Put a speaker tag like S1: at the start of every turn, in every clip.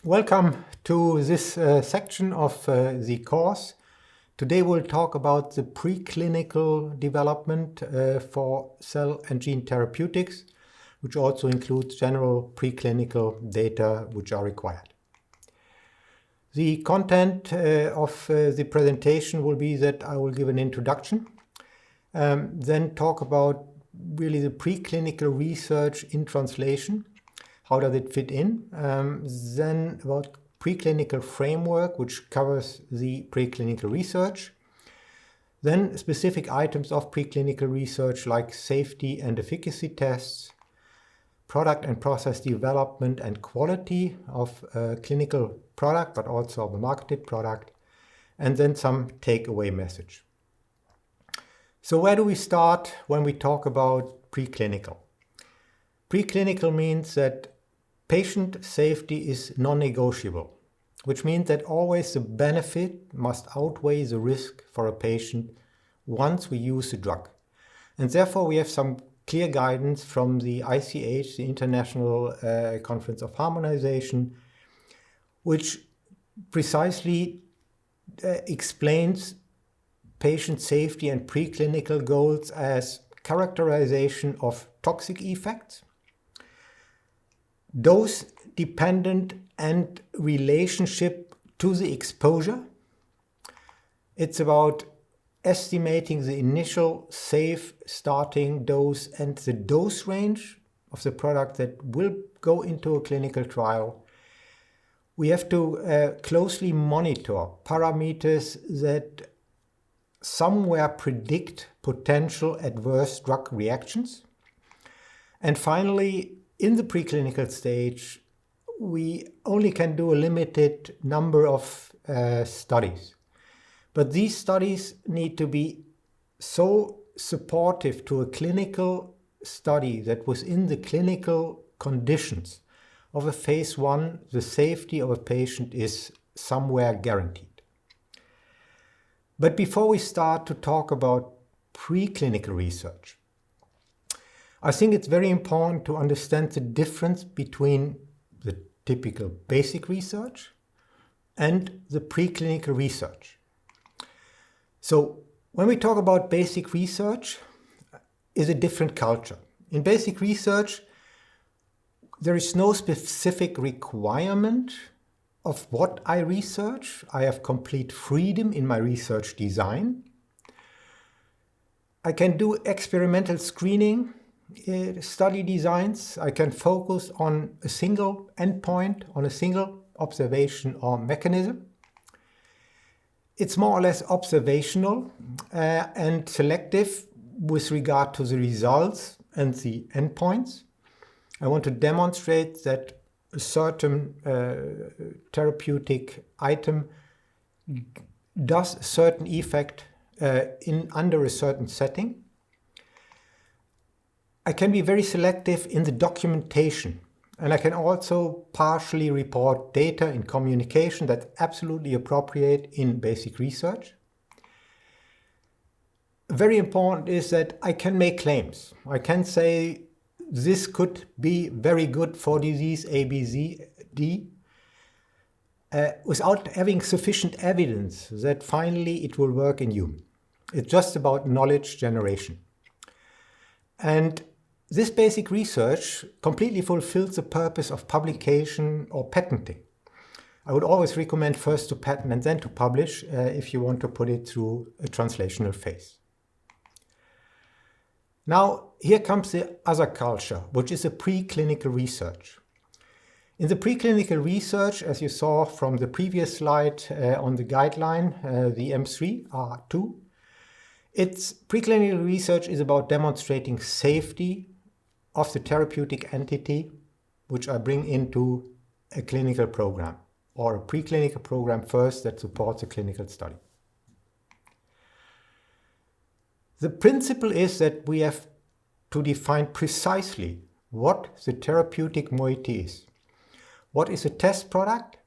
S1: Welcome to this section of the course. Today we'll talk about the preclinical development for cell and gene therapeutics, which also includes general preclinical data which are required. The content of the presentation will be that I will give an introduction, then talk about really the preclinical research in translation. How does it fit in? Then about preclinical framework, which covers the preclinical research. Then specific items of preclinical research like safety and efficacy tests, product and process development and quality of a clinical product, but also of a marketed product, and then some takeaway message. So where do we start when we talk about preclinical? Preclinical means that patient safety is non-negotiable, which means that always the benefit must outweigh the risk for a patient once we use the drug. And therefore we have some clear guidance from the ICH, the International Conference of Harmonization, which precisely explains patient safety and preclinical goals as characterization of toxic effects, dose-dependent and relationship to the exposure. It's about estimating the initial safe starting dose and the dose range of the product that will go into a clinical trial. We have to closely monitor parameters that somewhere predict potential adverse drug reactions. And finally, in the preclinical stage, we only can do a limited number of studies. But these studies need to be so supportive to a clinical study that within the clinical conditions of a phase 1, the safety of a patient is somewhere guaranteed. But before we start to talk about preclinical research, I think it's very important to understand the difference between the typical basic research and the preclinical research. So when we talk about basic research, is a different culture. In basic research, there is no specific requirement of what I research. I have complete freedom in my research design. I can do experimental screening, study designs. I can focus on a single endpoint, on a single observation or mechanism. It's more or less observational and selective with regard to the results and the endpoints. I want to demonstrate that a certain therapeutic item does a certain effect under a certain setting. I can be very selective in the documentation, and I can also partially report data in communication that's absolutely appropriate in basic research. Very important is that I can make claims. I can say this could be very good for disease A, B, C, D, without having sufficient evidence that finally it will work in human. It's just about knowledge generation. And this basic research completely fulfills the purpose of publication or patenting. I would always recommend first to patent and then to publish if you want to put it through a translational phase. Now, here comes the other culture, which is a preclinical research. In the preclinical research, as you saw from the previous slide on the guideline, the M3, R2, preclinical research is about demonstrating safety of the therapeutic entity which I bring into a clinical program or a preclinical program first that supports a clinical study. The principle is that we have to define precisely what the therapeutic moiety is. What is a test product?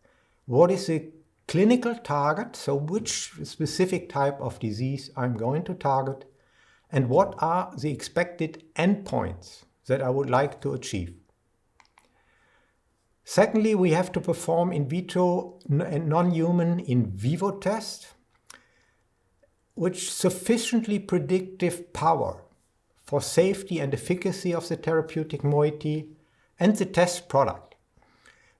S1: What is a clinical target? So which specific type of disease I'm going to target? And what are the expected endpoints that I would like to achieve? Secondly, we have to perform in vitro and non-human in vivo tests, which sufficiently predictive power for safety and efficacy of the therapeutic moiety and the test product,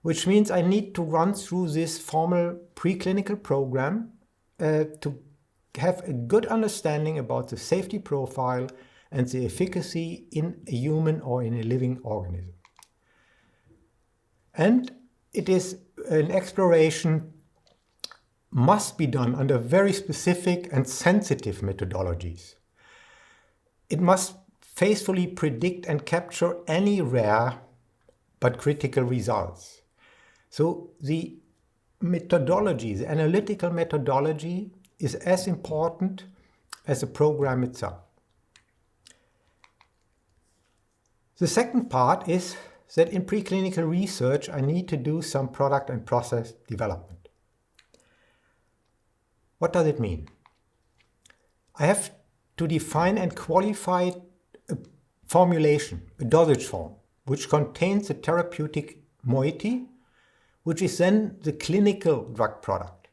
S1: which means I need to run through this formal preclinical program to have a good understanding about the safety profile and the efficacy in a human or in a living organism. And it is an exploration must be done under very specific and sensitive methodologies. It must faithfully predict and capture any rare but critical results. So the methodology, the analytical methodology, is as important as the program itself. The second part is that in preclinical research I need to do some product and process development. What does it mean? I have to define and qualify a formulation, a dosage form, which contains the therapeutic moiety, which is then the clinical drug product.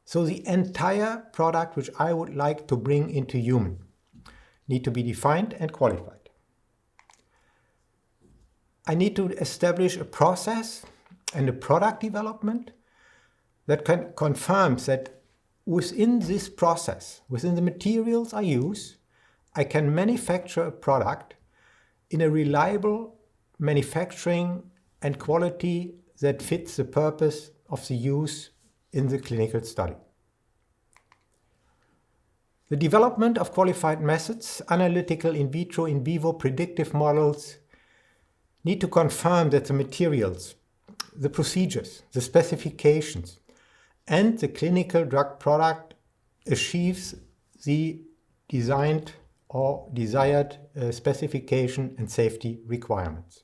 S1: So the entire product which I would like to bring into human need to be defined and qualified. I need to establish a process and a product development that confirms that within this process, within the materials I use, I can manufacture a product in a reliable manufacturing and quality that fits the purpose of the use in the clinical study. The development of qualified methods, analytical, in vitro, in vivo, predictive models need to confirm that the materials, the procedures, the specifications, and the clinical drug product achieves the designed or desired specification and safety requirements.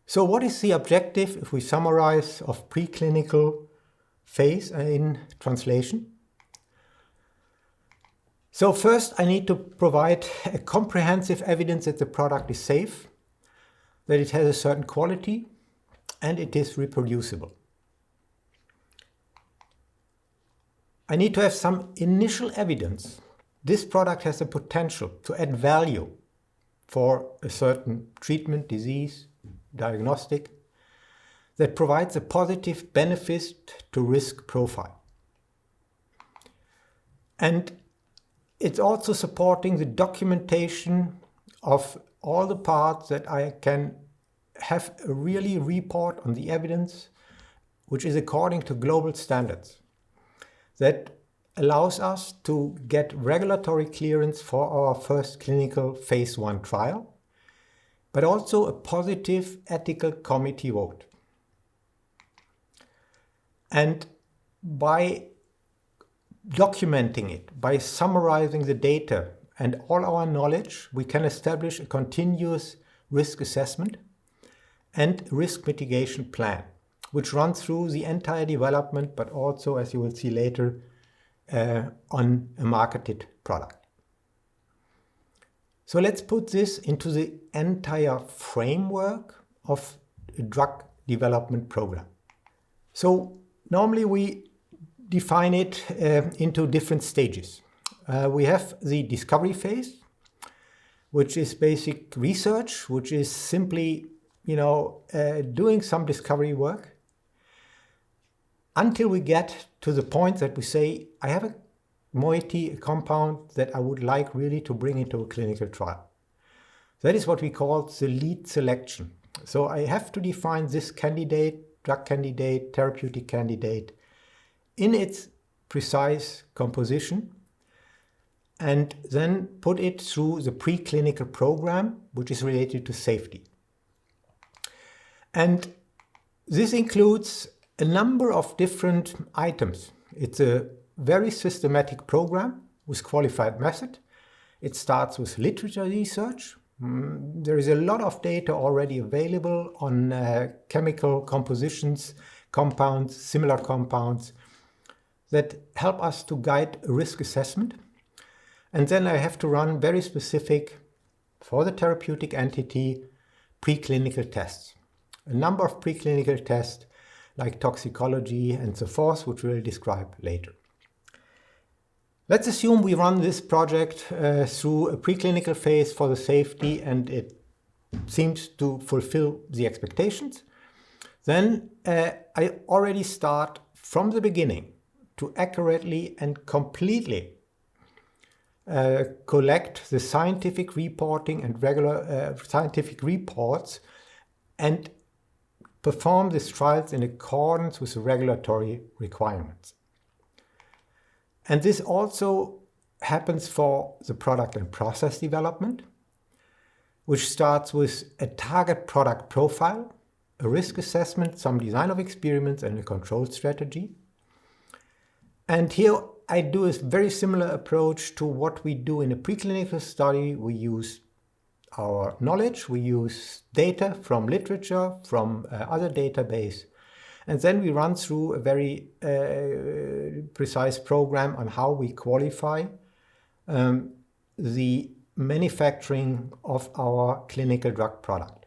S1: So what is the objective, if we summarize, of preclinical phase in translation? So first I need to provide a comprehensive evidence that the product is safe, that it has a certain quality, and it is reproducible. I need to have some initial evidence. This product has the potential to add value for a certain treatment, disease, diagnostic, that provides a positive benefit to risk profile. And it's also supporting the documentation of all the parts that I can have a really report on the evidence, which is according to global standards, that allows us to get regulatory clearance for our first clinical phase 1 trial, but also a positive ethical committee vote. And by documenting it, by summarizing the data and all our knowledge, we can establish a continuous risk assessment and risk mitigation plan, which runs through the entire development, but also, as you will see later, on a marketed product. So let's put this into the entire framework of a drug development program. So normally we define it into different stages. We have the discovery phase, which is basic research, which is simply, doing some discovery work until we get to the point that we say, I have a moiety, a compound that I would like really to bring into a clinical trial. That is what we call the lead selection. So I have to define this candidate, drug candidate, therapeutic candidate in its precise composition, and then put it through the preclinical program, which is related to safety. And this includes a number of different items. It's a very systematic program with qualified method. It starts with literature research. There is a lot of data already available on chemical compositions, compounds, similar compounds that help us to guide a risk assessment. And then I have to run very specific, for the therapeutic entity, preclinical tests, a number of preclinical tests like toxicology and so forth, which we'll describe later. Let's assume we run this project through a preclinical phase for the safety and it seems to fulfill the expectations. Then I already start from the beginning to accurately and completely collect the scientific reporting and regular scientific reports and perform these trials in accordance with the regulatory requirements. And this also happens for the product and process development, which starts with a target product profile, a risk assessment, some design of experiments, and a control strategy. And here I do a very similar approach to what we do in a preclinical study. We use our knowledge, we use data from literature, from other database, and then we run through a very precise program on how we qualify the manufacturing of our clinical drug product.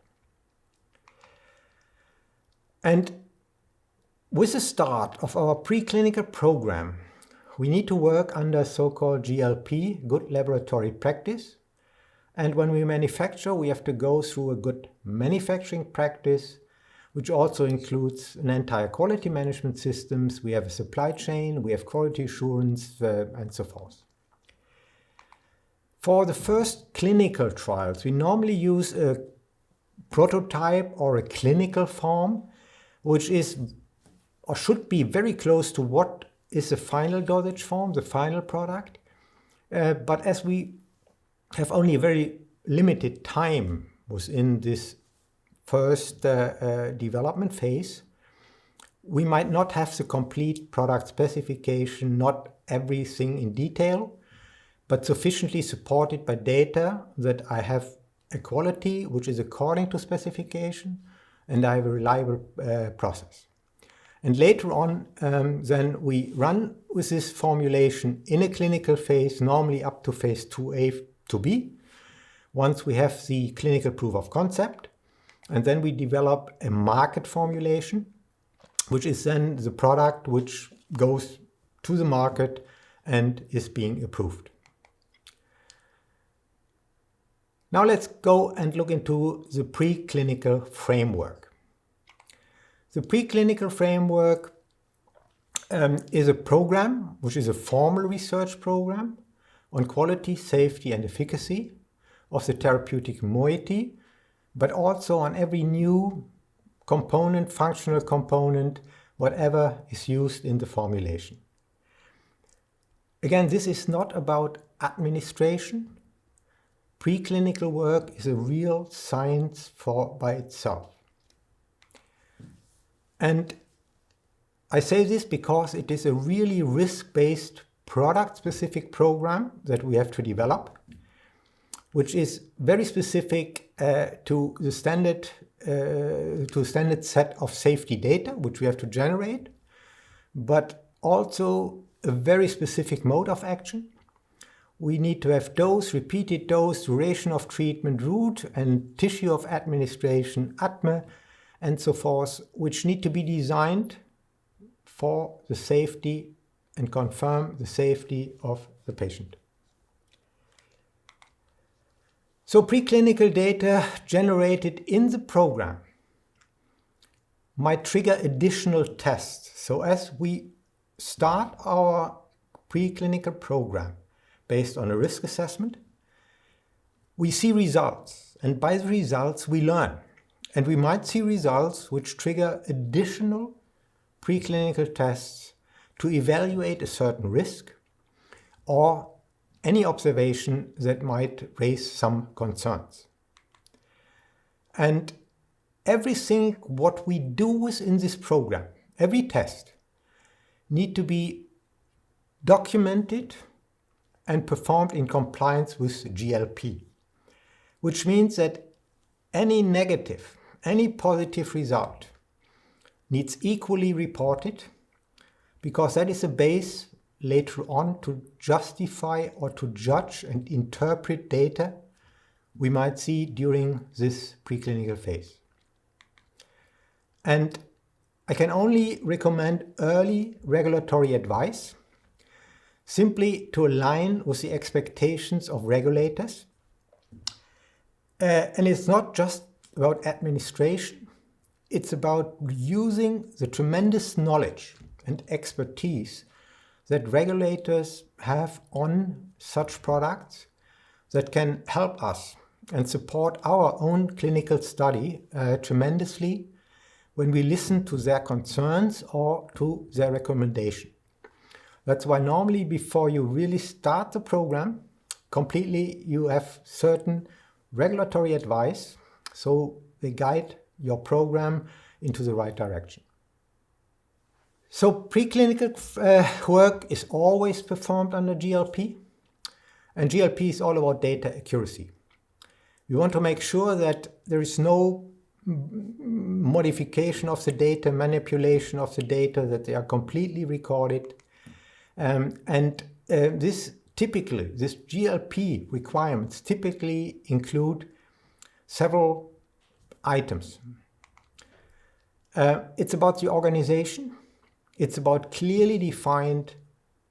S1: And with the start of our preclinical program, we need to work under so-called GLP, good laboratory practice. And when we manufacture, we have to go through a good manufacturing practice, which also includes an entire quality management systems. We have a supply chain, we have quality assurance, and so forth. For the first clinical trials, we normally use a prototype or a clinical form, which is or should be very close to what is the final dosage form, the final product. But as we have only a very limited time within this first development phase, we might not have the complete product specification, not everything in detail, but sufficiently supported by data that I have a quality which is according to specification and I have a reliable process. And later on, then we run with this formulation in a clinical phase, normally up to phase 2A to B, once we have the clinical proof of concept. And then we develop a market formulation, which is then the product which goes to the market and is being approved. Now let's go and look into the preclinical framework. The preclinical framework is a program, which is a formal research program on quality, safety, and efficacy of the therapeutic moiety, but also on every new component, functional component, whatever is used in the formulation. Again, this is not about administration. Preclinical work is a real science by itself. And I say this because it is a really risk-based product-specific program that we have to develop, which is very specific to the standard set of safety data, which we have to generate, but also a very specific mode of action. We need to have dose, repeated dose, duration of treatment, route and tissue of administration, ATME, and so forth, which need to be designed for the safety and confirm the safety of the patient. So preclinical data generated in the program might trigger additional tests. So as we start our preclinical program based on a risk assessment, we see results, and by the results we learn. And we might see results which trigger additional preclinical tests to evaluate a certain risk or any observation that might raise some concerns. And everything what we do within this program, every test, need to be documented and performed in compliance with GLP, which means that any negative, any positive result needs equally reported, because that is a base later on to justify or to judge and interpret data we might see during this preclinical phase. And I can only recommend early regulatory advice, simply to align with the expectations of regulators. And it's not just about administration, it's about using the tremendous knowledge and expertise that regulators have on such products that can help us and support our own clinical study tremendously when we listen to their concerns or to their recommendation. That's why normally before you really start the program completely, you have certain regulatory advice, so they guide your program into the right direction. So preclinical work is always performed under GLP, and GLP is all about data accuracy. We want to make sure that there is no modification of the data, manipulation of the data, that they are completely recorded. This GLP requirements typically include several items. It's about the organization. It's about clearly defined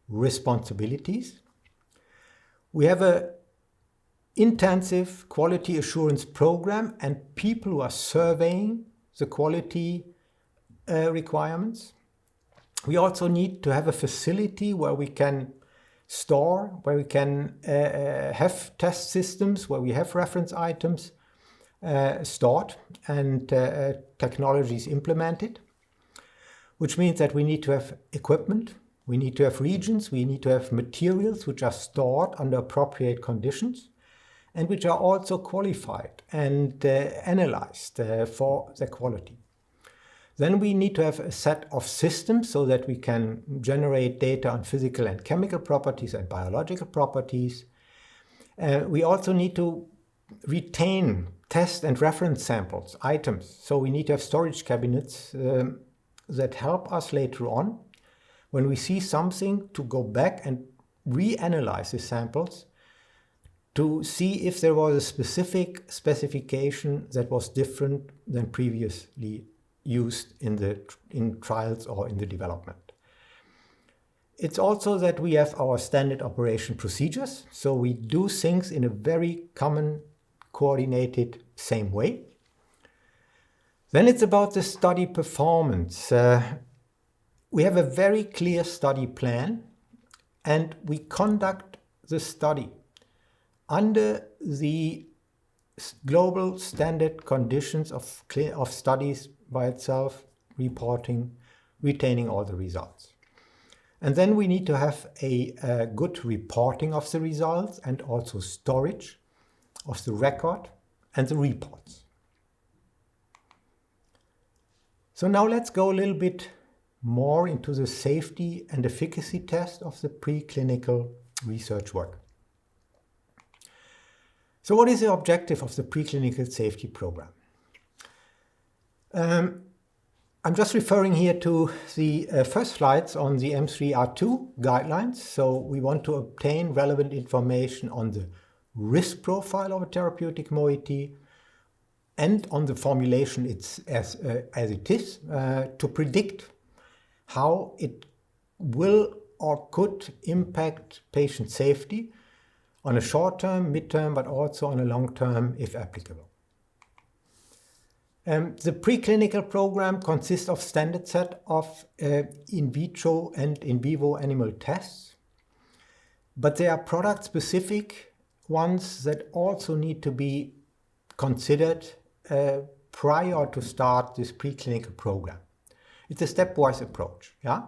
S1: responsibilities. We have an intensive quality assurance program and people who are surveying the quality requirements. We also need to have a facility where we can store, where we can have test systems, where we have reference items stored and technologies implemented, which means that we need to have equipment, we need to have regions, we need to have materials which are stored under appropriate conditions and which are also qualified and analyzed for their quality. Then we need to have a set of systems so that we can generate data on physical and chemical properties and biological properties. We also need to retain test and reference samples, items. So we need to have storage cabinets that help us later on, when we see something, to go back and reanalyze the samples to see if there was a specific specification that was different than previously used in trials or in the development. It's also that we have our standard operation procedures, so we do things in a very common, coordinated, same way. Then it's about the study performance. We have a very clear study plan and we conduct the study under the global standard conditions of studies by itself, reporting, retaining all the results. And then we need to have a good reporting of the results and also storage of the record and the reports. So now let's go a little bit more into the safety and efficacy test of the preclinical research work. So what is the objective of the preclinical safety program? I'm just referring here to the first slides on the M3R2 guidelines. So we want to obtain relevant information on the risk profile of a therapeutic moiety and on the formulation as it is to predict how it will or could impact patient safety on a short term, mid-term, but also on a long term if applicable. The preclinical program consists of standard set of in vitro and in vivo animal tests, but there are product specific ones that also need to be considered prior to start this preclinical program. It's a stepwise approach, yeah?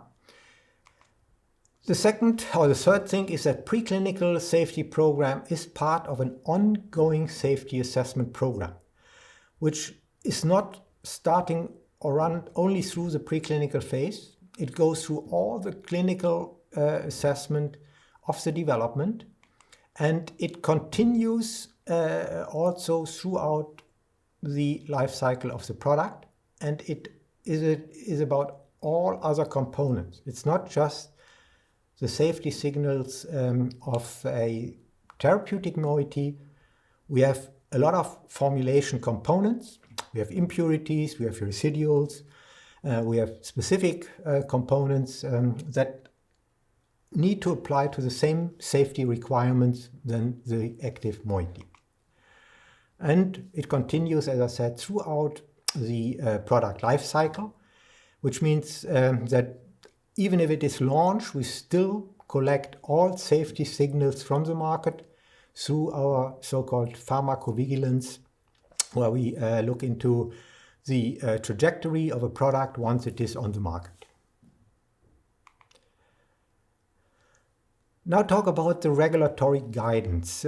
S1: The second or the third thing is that preclinical safety program is part of an ongoing safety assessment program, which is not starting or run only through the preclinical phase. It goes through all the clinical assessment of the development, and it continues also throughout the life cycle of the product, and it is about all other components. It's not just the safety signals of a therapeutic moiety. We have a lot of formulation components, We have impurities, we have residuals, we have specific components that need to apply to the same safety requirements than the active moiety. And it continues, as I said, throughout the product life cycle, which means that even if it is launched, we still collect all safety signals from the market through our so-called pharmacovigilance, where we look into the trajectory of a product once it is on the market. Now talk about the regulatory guidance.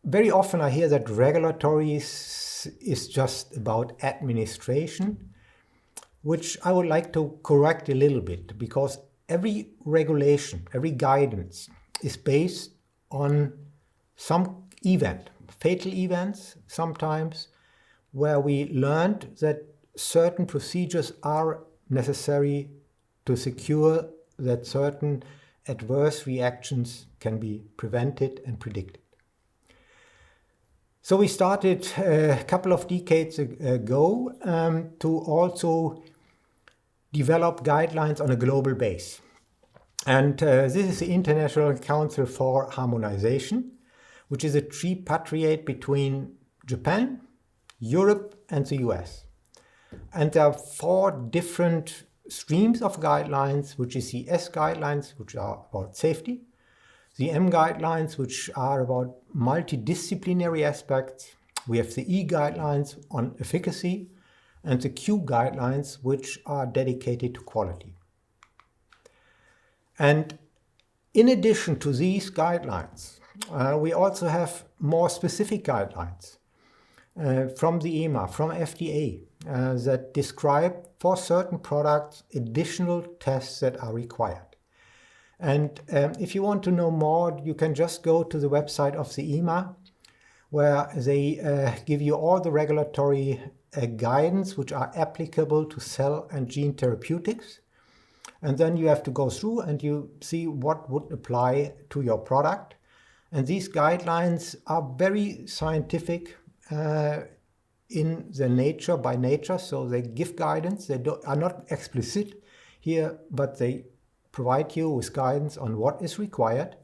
S1: Very often I hear that regulatory is just about administration, which I would like to correct a little bit, because every regulation, every guidance is based on some event, fatal events sometimes, where we learned that certain procedures are necessary to secure that certain adverse reactions can be prevented and predicted. So we started a couple of decades ago to also develop guidelines on a global base. And this is the International Council for Harmonization, which is a tripartite between Japan, Europe, and the US. And there are 4 different streams of guidelines, which is the S guidelines, which are about safety, the M guidelines, which are about multidisciplinary aspects. We have the E guidelines on efficacy, and the Q guidelines, which are dedicated to quality. And in addition to these guidelines, we also have more specific guidelines from the EMA, from FDA, that describe for certain products additional tests that are required. And if you want to know more, you can just go to the website of the EMA, where they give you all the regulatory guidance which are applicable to cell and gene therapeutics. And then you have to go through and you see what would apply to your product. And these guidelines are very scientific in their nature, by nature, so they give guidance. They are not explicit here, but they provide you with guidance on what is required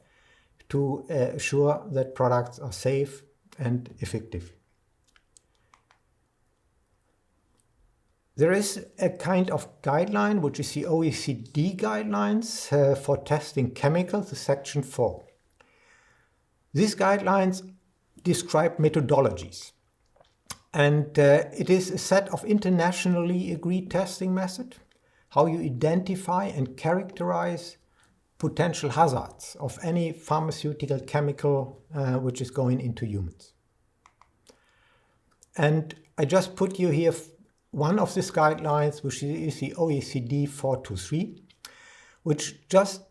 S1: to assure that products are safe and effective. There is a kind of guideline, which is the OECD guidelines for testing chemicals, the section 4. These guidelines describe methodologies. And it is a set of internationally agreed testing methods, how you identify and characterize potential hazards of any pharmaceutical chemical which is going into humans. And I just put you here one of these guidelines, which is the OECD 423, which just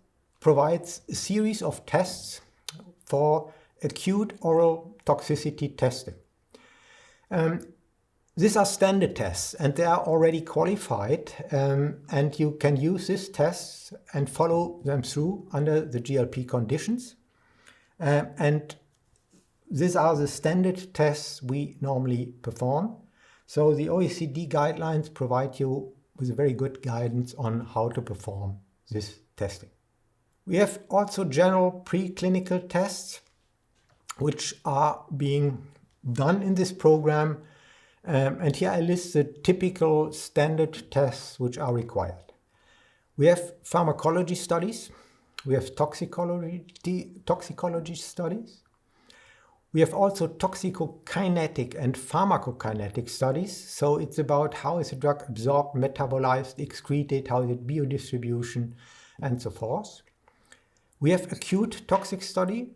S1: provides a series of tests for acute oral toxicity testing. These are standard tests and they are already qualified, and you can use these tests and follow them through under the GLP conditions. And these are the standard tests we normally perform. So the OECD guidelines provide you with a very good guidance on how to perform this testing. We have also general preclinical tests which are being done in this program. And here I list the typical standard tests which are required. We have pharmacology studies. We have toxicology studies. We have also toxicokinetic and pharmacokinetic studies. So it's about how is the drug absorbed, metabolized, excreted, how is it biodistribution, and so forth. We have acute toxic study,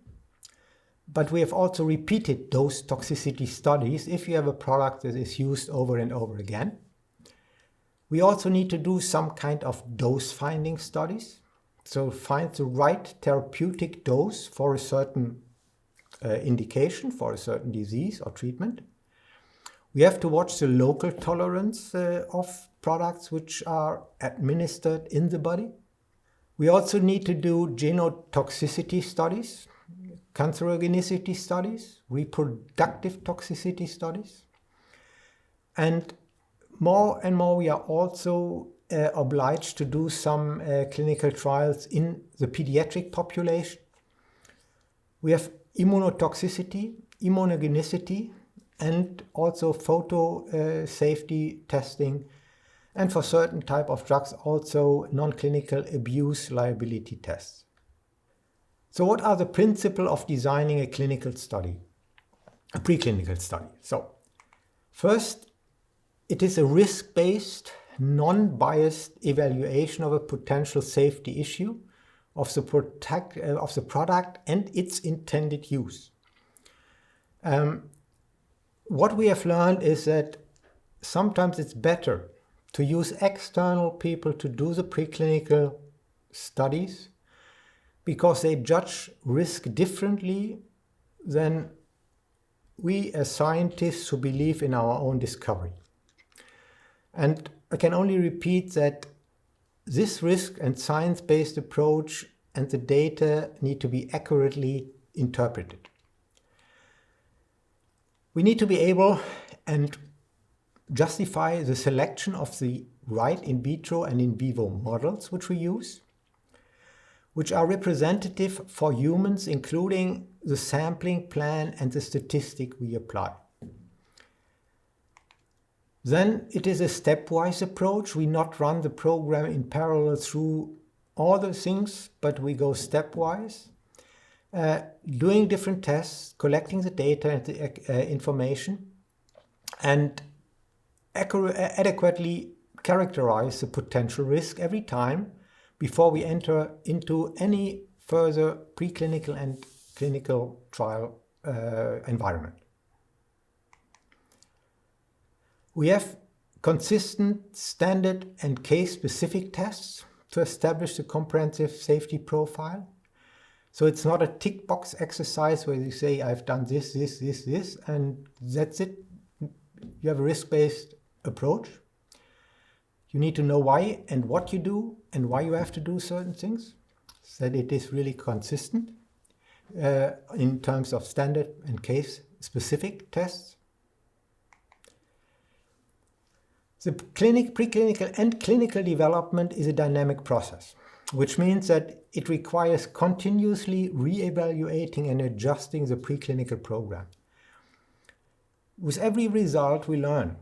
S1: but we have also repeated dose toxicity studies if you have a product that is used over and over again. We also need to do some kind of dose finding studies. So find the right therapeutic dose for a certain indication, for a certain disease or treatment. We have to watch the local tolerance of products which are administered in the body. We also need to do genotoxicity studies, cancerogenicity studies, reproductive toxicity studies. And more we are also obliged to do some clinical trials in the pediatric population. We have immunotoxicity, immunogenicity, and also photo safety testing, and for certain type of drugs also non-clinical abuse liability tests. So what are the principles of designing a clinical study, a preclinical study? So first, it is a risk-based, non-biased evaluation of a potential safety issue of the product and its intended use. What we have learned is that sometimes it's better to use external people to do the preclinical studies because they judge risk differently than we as scientists who believe in our own discovery. And I can only repeat that this risk and science-based approach and the data need to be accurately interpreted. We need to be able and justify the selection of the right in vitro and in vivo models which we use, which are representative for humans, including the sampling plan and the statistic we apply. Then it is a stepwise approach. We not run the program in parallel through all the things, but we go stepwise, doing different tests, collecting the data and the information, and adequately characterize the potential risk every time before we enter into any further preclinical and clinical trial environment. We have consistent, standard and case-specific tests to establish the comprehensive safety profile. So it's not a tick box exercise where you say, I've done this, and that's it. You have a risk-based approach. You need to know why and what you do and why you have to do certain things, so that it is really consistent in terms of standard and case-specific tests. The preclinical and clinical development is a dynamic process, which means that it requires continuously re-evaluating and adjusting the preclinical program. With every result, we learn.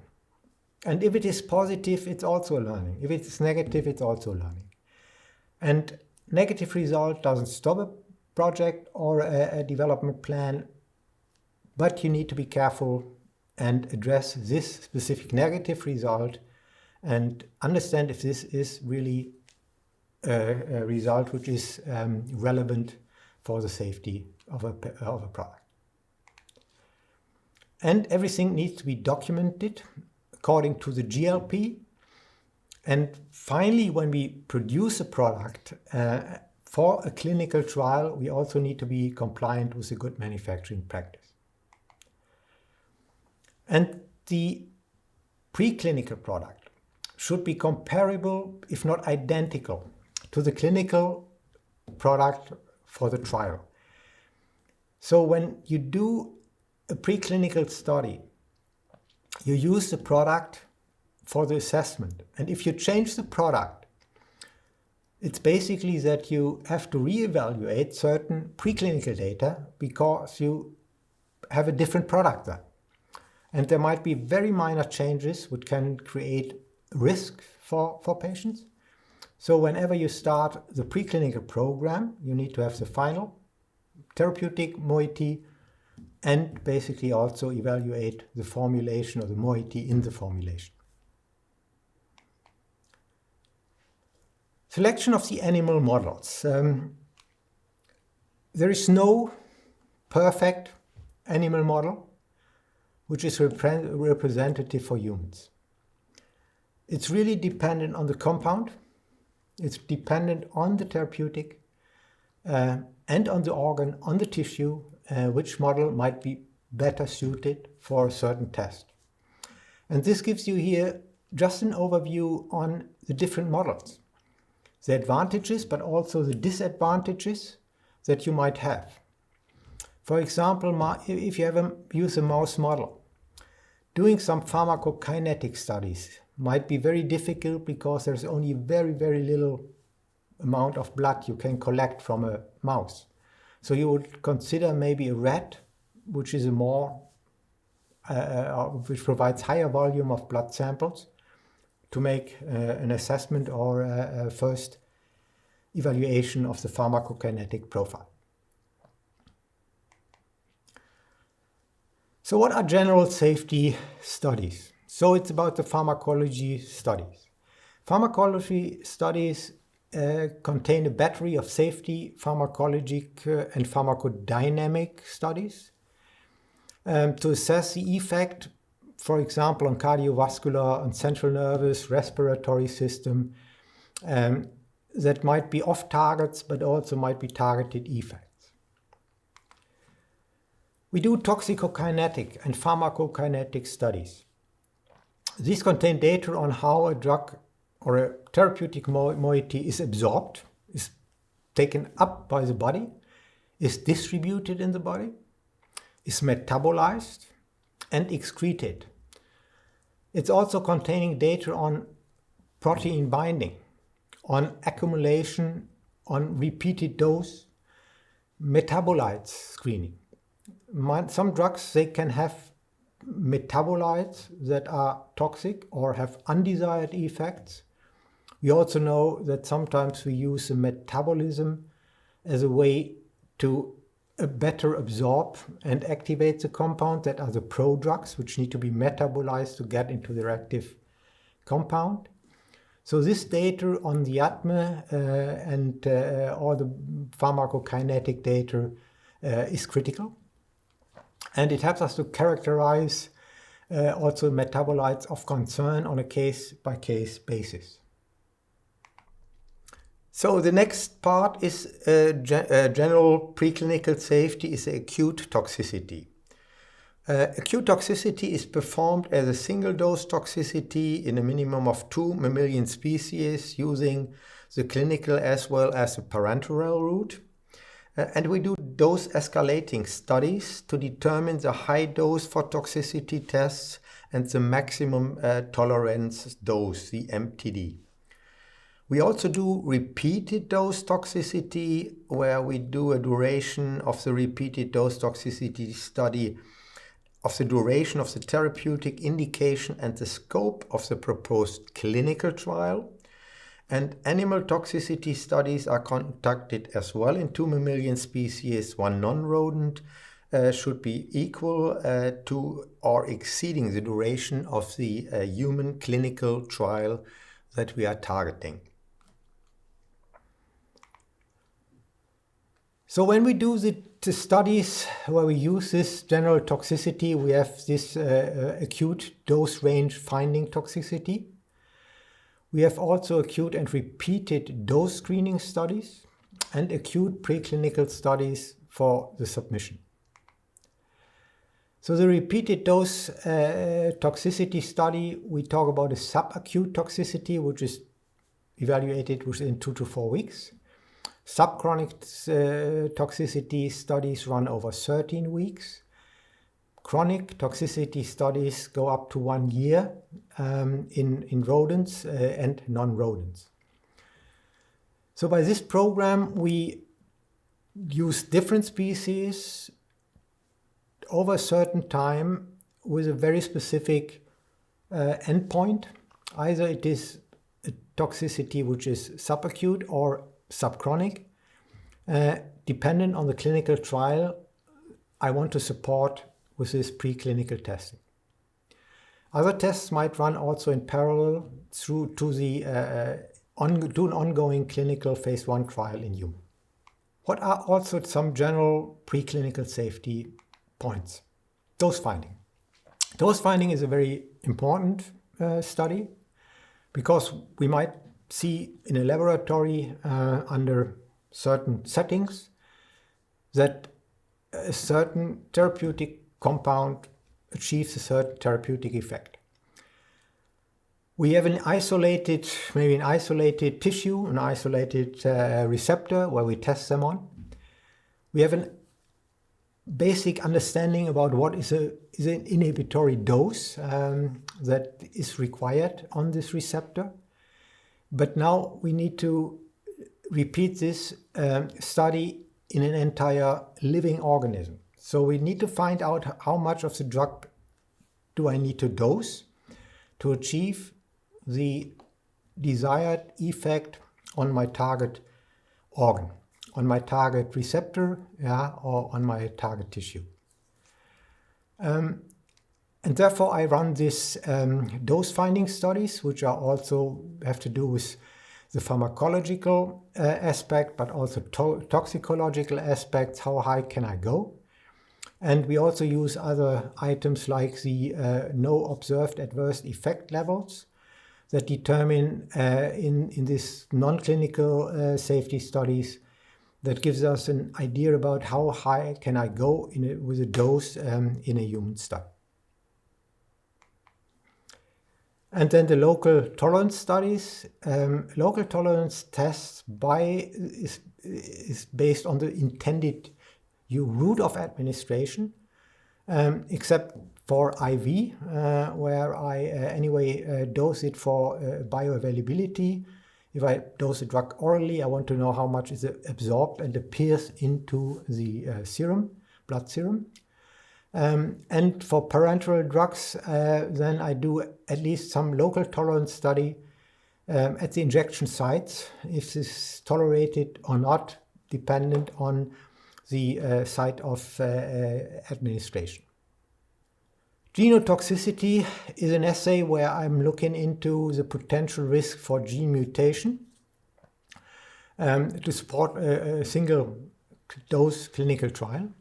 S1: And if it is positive, it's also learning. If it's negative, it's also learning. And negative result doesn't stop a project or a development plan, but you need to be careful and address this specific negative result and understand if this is really a result which is relevant for the safety of a product. And everything needs to be documented according to the GLP. And finally, when we produce a product for a clinical trial, we also need to be compliant with a good manufacturing practice. And the preclinical product should be comparable, if not identical, to the clinical product for the trial. So when you do a preclinical study, you use the product for the assessment. And if you change the product, it's basically that you have to reevaluate certain preclinical data because you have a different product then. And there might be very minor changes which can create risk for patients. So whenever you start the preclinical program, you need to have the final therapeutic moiety and basically also evaluate the formulation or the moiety in the formulation. Selection of the animal models. There is no perfect animal model which is representative for humans. It's really dependent on the compound, it's dependent on the therapeutic and on the organ, on the tissue, which model might be better suited for a certain test. And this gives you here just an overview on the different models, the advantages but also the disadvantages that you might have. For example, if you use a mouse model, doing some pharmacokinetic studies might be very difficult because there's only very, very little amount of blood you can collect from a mouse. So you would consider maybe a rat, which is which provides higher volume of blood samples to make an assessment or a first evaluation of the pharmacokinetic profile. So what are general safety studies? So it's about the pharmacology studies. Pharmacology studies contain a battery of safety, pharmacologic and pharmacodynamic studies to assess the effect, for example, on cardiovascular, on central nervous, respiratory system, that might be off targets, but also might be targeted effects. We do toxicokinetic and pharmacokinetic studies. These contain data on how a drug or a therapeutic moiety is absorbed, is taken up by the body, is distributed in the body, is metabolized, and excreted. It's also containing data on protein binding, on accumulation, on repeated dose, metabolites screening. Some drugs, they can have metabolites that are toxic or have undesired effects. We also know that sometimes we use the metabolism as a way to better absorb and activate the compound, that are the prodrugs, which need to be metabolized to get into their active compound. So this data on the ATME and all the pharmacokinetic data is critical. And it helps us to characterize also metabolites of concern on a case-by-case basis. So the next part is general preclinical safety is acute toxicity. Acute toxicity is performed as a single-dose toxicity in a minimum of 2 mammalian species using the clinical as well as the parenteral route. And we do dose escalating studies to determine the high dose for toxicity tests and the maximum tolerance dose, the MTD. We also do repeated dose toxicity, where we do a duration of the repeated dose toxicity study of the duration of the therapeutic indication and the scope of the proposed clinical trial. And animal toxicity studies are conducted as well in 2 mammalian species. One non-rodent should be equal to or exceeding the duration of the human clinical trial that we are targeting. So when we do the studies where we use this general toxicity, we have this acute dose range finding toxicity. We have also acute and repeated dose screening studies and acute preclinical studies for the submission. So the repeated dose toxicity study, we talk about a subacute toxicity, which is evaluated within 2 to 4 weeks. Subchronic toxicity studies run over 13 weeks. Chronic toxicity studies go up to 1 year in rodents and non-rodents. So by this program, we use different species over a certain time with a very specific endpoint. Either it is a toxicity which is subacute or subchronic. Dependent on the clinical trial I want to support with this preclinical testing. Other tests might run also in parallel through to an ongoing clinical phase 1 trial in human. What are also some general preclinical safety points? Dose finding. Dose finding is a very important study because we might see in a laboratory under certain settings that a certain therapeutic compound achieves a certain therapeutic effect. We have maybe an isolated tissue, an isolated receptor where we test them on. We have a basic understanding about what is an inhibitory dose that is required on this receptor. But now we need to repeat this study in an entire living organism. So we need to find out how much of the drug do I need to dose to achieve the desired effect on my target organ, on my target receptor, or on my target tissue. And therefore I run these dose finding studies, which are also have to do with the pharmacological aspect, but also toxicological aspects. How high can I go? And we also use other items like the no observed adverse effect levels that determine in these non-clinical safety studies, that gives us an idea about how high can I go with a dose in a human study. And then the local tolerance studies. Local tolerance tests is based on the intended route of administration, except for IV, where I anyway dose it for bioavailability. If I dose a drug orally, I want to know how much is absorbed and appears into the serum, blood serum. And for parenteral drugs, then I do at least some local tolerance study at the injection sites, if this is tolerated or not, dependent on the site of administration. Genotoxicity is an assay where I'm looking into the potential risk for gene mutation to support a single dose clinical trial.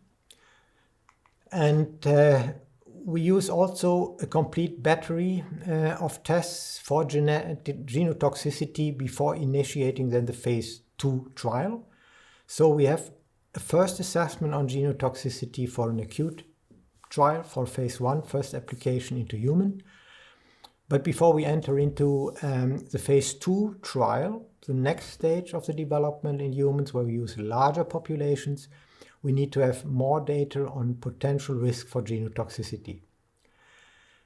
S1: And we use also a complete battery of tests for genotoxicity before initiating then the phase 2 trial. So we have a first assessment on genotoxicity for an acute trial for phase 1, first application into human. But before we enter into the phase 2 trial, the next stage of the development in humans where we use larger populations, we need to have more data on potential risk for genotoxicity.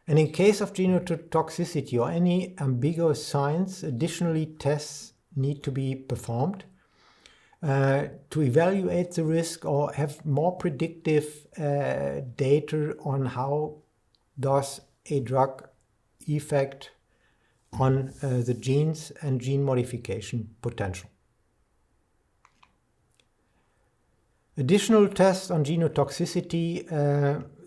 S1: And in case of genotoxicity or any ambiguous signs, additionally tests need to be performed to evaluate the risk or have more predictive data on how does a drug effect on the genes and gene modification potential. Additional tests on genotoxicity,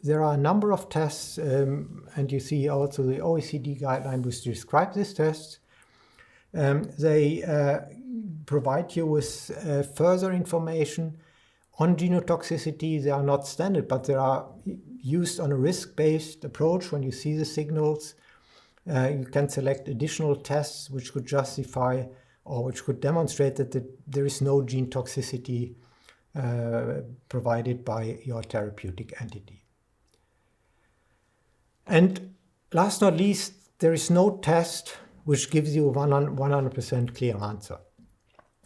S1: there are a number of tests, and you see also the OECD guideline which describes these tests. They provide you with further information on genotoxicity. They are not standard, but they are used on a risk-based approach. When you see the signals, you can select additional tests which could justify or which could demonstrate that there is no gene toxicity provided by your therapeutic entity. And last not least, there is no test which gives you a 100% clear answer.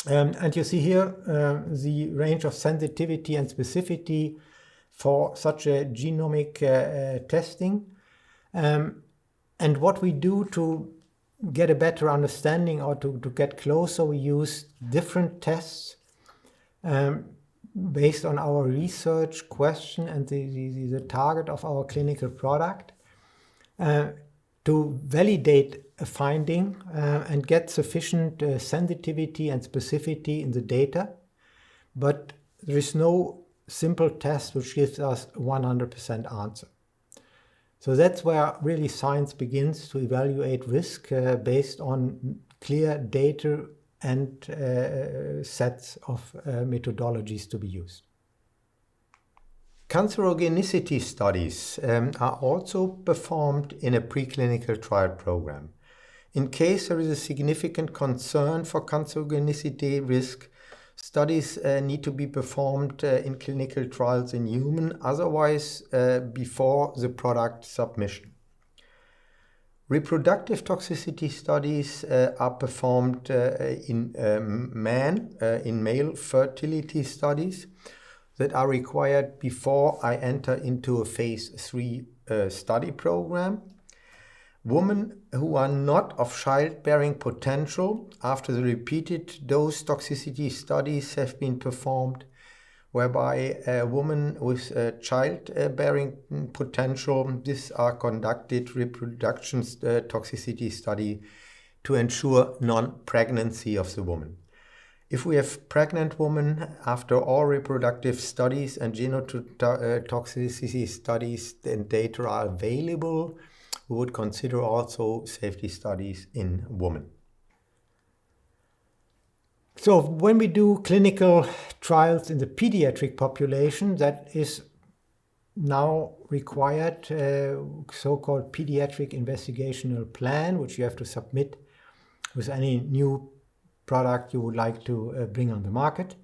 S1: And you see here the range of sensitivity and specificity for such a genomic testing. And what we do to get a better understanding or to get closer, we use different tests based on our research question and the target of our clinical product to validate a finding and get sufficient sensitivity and specificity in the data. But there is no simple test which gives us a 100% answer. So that's where really science begins to evaluate risk based on clear data and sets of methodologies to be used. Carcinogenicity studies are also performed in a preclinical trial program. In case there is a significant concern for carcinogenicity risk, studies need to be performed in clinical trials in human, otherwise before the product submission. Reproductive toxicity studies are performed in male fertility studies. that are required before I enter into a phase 3 study program. Women who are not of childbearing potential after the repeated dose toxicity studies have been performed, whereby a woman with childbearing potential, these are conducted reproduction toxicity study to ensure non-pregnancy of the woman. If we have pregnant women after all reproductive studies and genotoxicity studies and data are available, we would consider also safety studies in women. So when we do clinical trials in the pediatric population, that is now required, so-called pediatric investigational plan, which you have to submit with any new product you would like to bring on the market.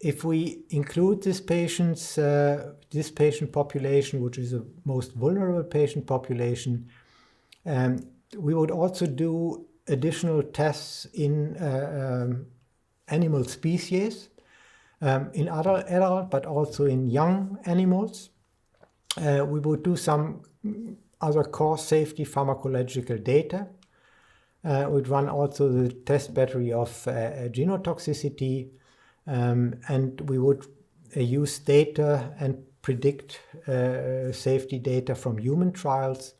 S1: If we include this patient population, which is the most vulnerable patient population, we would also do additional tests in animal species, in adult, but also in young animals. We would do some other core safety pharmacological data. We'd run also the test battery of genotoxicity, and we would use data and predict safety data from human trials.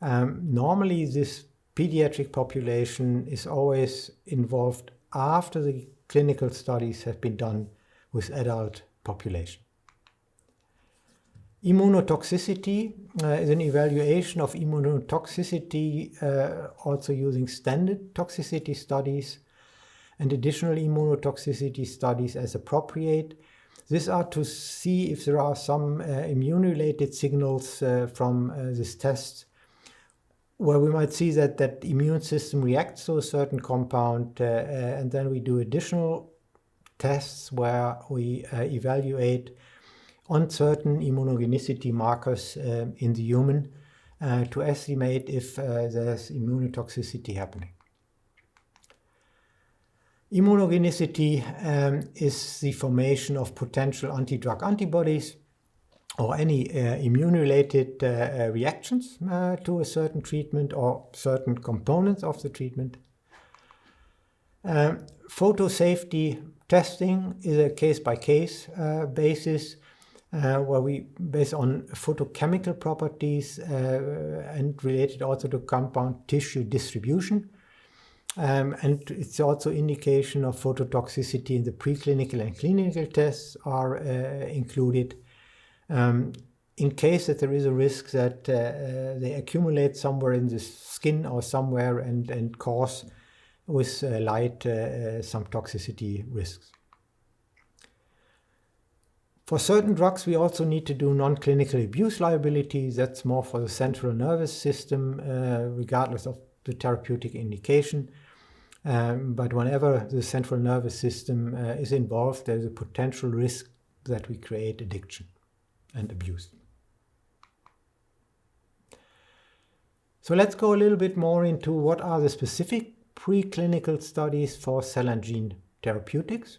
S1: Normally, this pediatric population is always involved after the clinical studies have been done with adult population. Immunotoxicity is an evaluation of immunotoxicity also using standard toxicity studies and additional immunotoxicity studies as appropriate. These are to see if there are some immune-related signals from this test where we might see that immune system reacts to a certain compound, and then we do additional tests where we evaluate on certain immunogenicity markers in the human to estimate if there's immunotoxicity happening. Immunogenicity is the formation of potential anti-drug antibodies or any immune-related reactions to a certain treatment or certain components of the treatment. Photo safety testing is a case-by-case basis where we base on photochemical properties and related also to compound tissue distribution. And it's also indication of phototoxicity in the preclinical and clinical tests are included. In case that there is a risk that they accumulate somewhere in the skin or somewhere and cause with light some toxicity risks. For certain drugs, we also need to do non-clinical abuse liability. That's more for the central nervous system, regardless of the therapeutic indication. But whenever the central nervous system is involved, there's a potential risk that we create addiction and abuse. So let's go a little bit more into what are the specific preclinical studies for cell and gene therapeutics.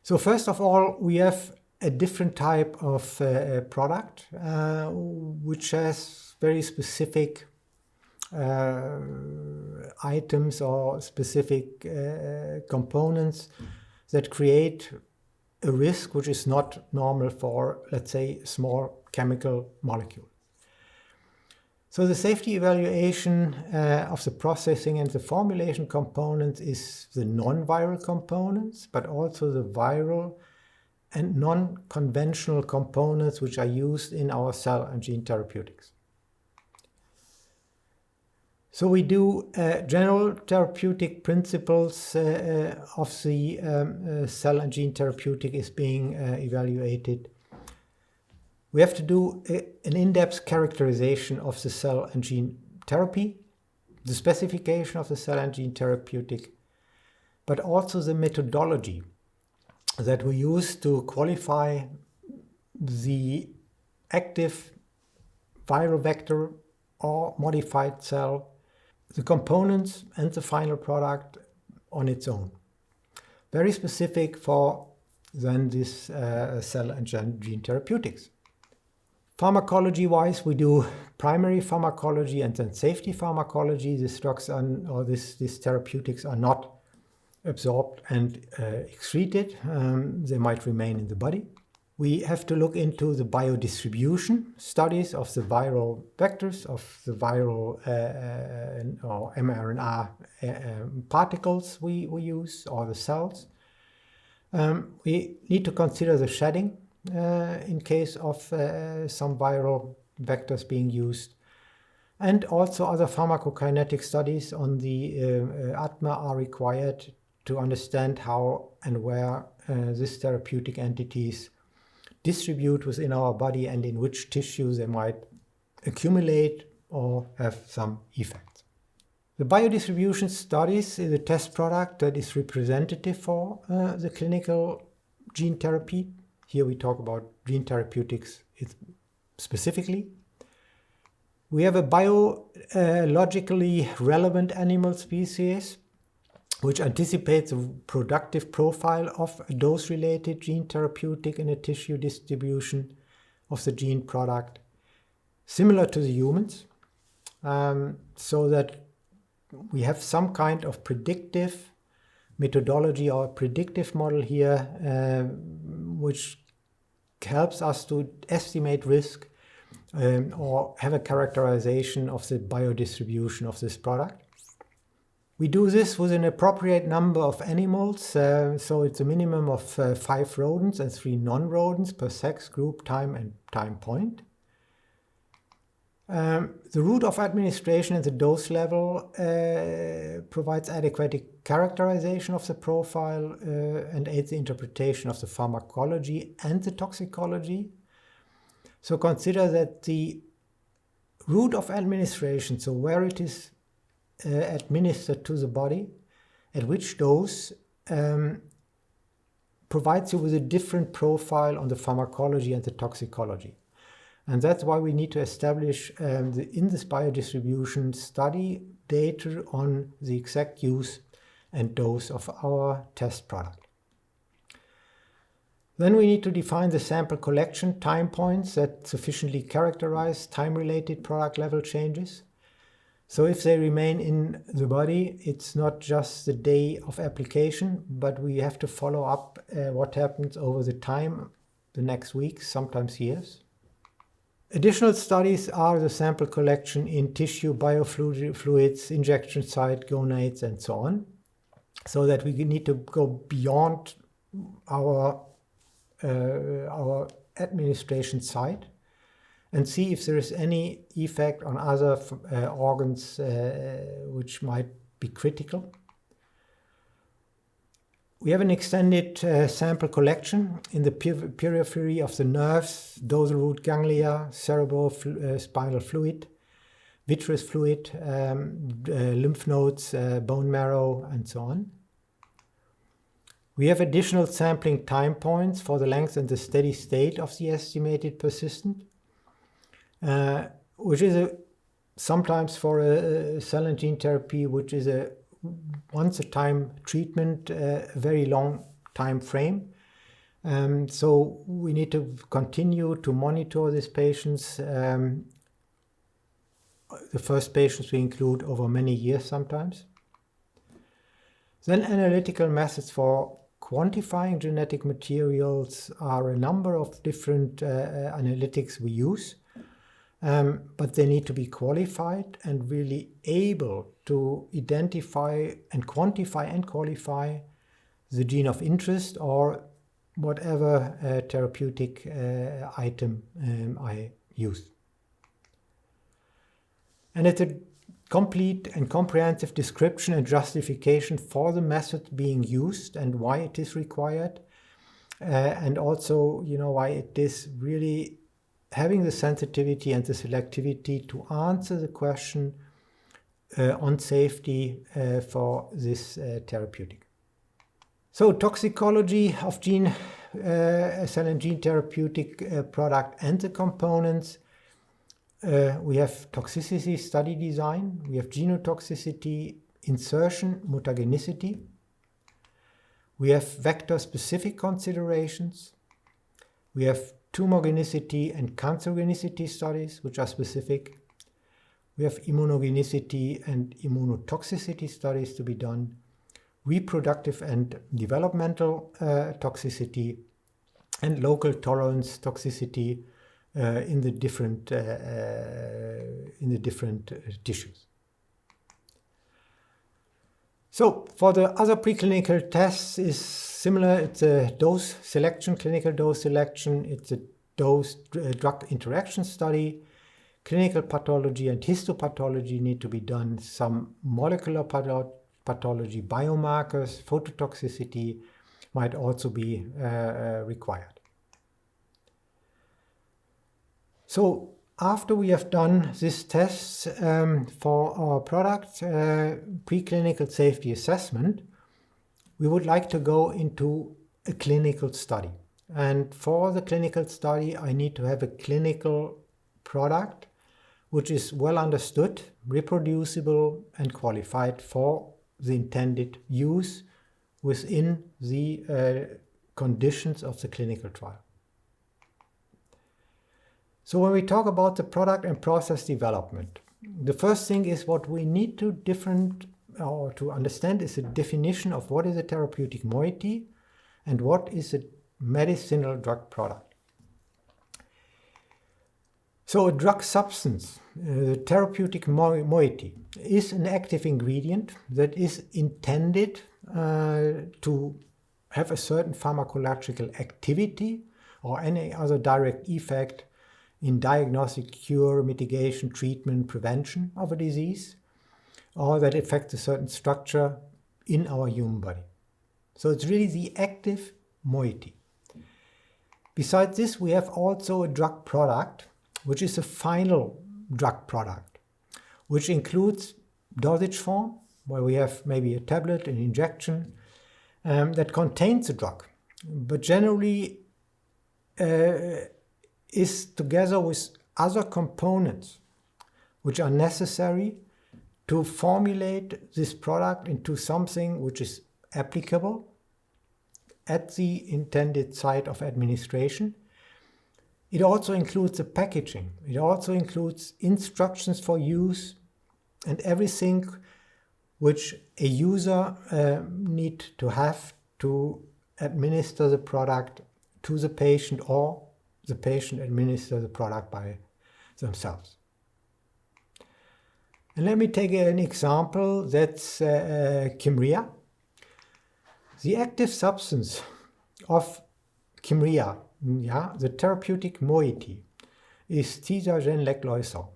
S1: So first of all, we have a different type of product which has very specific items or specific components that create a risk which is not normal for, let's say, a small chemical molecule. So the safety evaluation of the processing and the formulation components is the non-viral components, but also the viral and non-conventional components which are used in our cell and gene therapeutics. So we do general therapeutic principles of the cell and gene therapeutic is being evaluated. We have to do an in-depth characterization of the cell and gene therapy, the specification of the cell and gene therapeutic, but also the methodology that we use to qualify the active viral vector or modified cell, the components and the final product on its own. Very specific for than this cell and gene therapeutics. Pharmacology-wise, we do primary pharmacology and then safety pharmacology. These drugs these therapeutics are not absorbed and excreted. They might remain in the body. We have to look into the biodistribution studies of the viral vectors, of the viral or mRNA particles we use, or the cells. We need to consider the shedding in case of some viral vectors being used. And also other pharmacokinetic studies on the ATMA are required to understand how and where these therapeutic entities distribute within our body and in which tissues they might accumulate or have some effects. The biodistribution studies is a test product that is representative for the clinical gene therapy. Here we talk about gene therapeutics specifically. We have a biologically relevant animal species which anticipates a productive profile of a dose-related gene therapeutic in a tissue distribution of the gene product, similar to the humans, so that we have some kind of predictive methodology or predictive model here, which helps us to estimate risk or have a characterization of the biodistribution of this product. We do this with an appropriate number of animals, so it's a minimum of 5 rodents and 3 non-rodents per sex, group, time and time point. The route of administration and the dose level provides adequate characterization of the profile and aids the interpretation of the pharmacology and the toxicology. So consider that the route of administration, so where it is administered to the body, at which dose, provides you with a different profile on the pharmacology and the toxicology. And that's why we need to establish in this biodistribution study data on the exact use and dose of our test product. Then we need to define the sample collection time points that sufficiently characterize time-related product level changes. So if they remain in the body, it's not just the day of application, but we have to follow up what happens over the time, the next weeks, sometimes years. Additional studies are the sample collection in tissue, biofluids, injection site, gonads, and so on, so that we need to go beyond our administration site and see if there is any effect on other organs which might be critical. We have an extended sample collection in the periphery of the nerves, dorsal root ganglia, cerebrospinal fluid, vitreous fluid, lymph nodes, bone marrow, and so on. We have additional sampling time points for the length and the steady state of the estimated persistent, which is sometimes for a cell and gene therapy, which is a once-a-time treatment, a very long time frame. So we need to continue to monitor these patients. The first patients we include over many years sometimes. Then analytical methods for quantifying genetic materials are a number of different analytics we use. But they need to be qualified and really able to identify and quantify and qualify the gene of interest or whatever therapeutic item I use. And it's a complete and comprehensive description and justification for the method being used and why it is required, and also, why it is really having the sensitivity and the selectivity to answer the question on safety for this therapeutic. So toxicology of cell and gene therapeutic product and the components. We have toxicity study design, we have genotoxicity, insertion, mutagenicity. We have vector-specific considerations. We have tumorigenicity and cancerogenicity studies, which are specific. We have immunogenicity and immunotoxicity studies to be done, reproductive and developmental toxicity, and local tolerance toxicity in the different tissues. So for the other preclinical tests is similar. It's a dose selection, clinical dose selection. It's a dose drug interaction study. Clinical pathology and histopathology need to be done. Some molecular pathology, biomarkers, phototoxicity might also be required. So after we have done these tests for our product, preclinical safety assessment, we would like to go into a clinical study. And for the clinical study, I need to have a clinical product which is well understood, reproducible, and qualified for the intended use within the conditions of the clinical trial. So when we talk about the product and process development, the first thing is what we need to understand is the definition of what is a therapeutic moiety and what is a medicinal drug product. So a drug substance, therapeutic moiety, is an active ingredient that is intended to have a certain pharmacological activity or any other direct effect in diagnostic, cure, mitigation, treatment, prevention of a disease, or that affects a certain structure in our human body. So it's really the active moiety. Besides this, we have also a drug product, which is a final drug product, which includes dosage form, where we have maybe a tablet, an injection, that contains the drug, but generally is together with other components which are necessary to formulate this product into something which is applicable at the intended site of administration. It also includes the packaging. It also includes instructions for use and everything which a user need to have to administer the product to the patient, or the patient administer the product by themselves. And let me take an example. That's Kymriah. The active substance of Kymriah, the therapeutic moiety, is thiazogen-lec-lysol.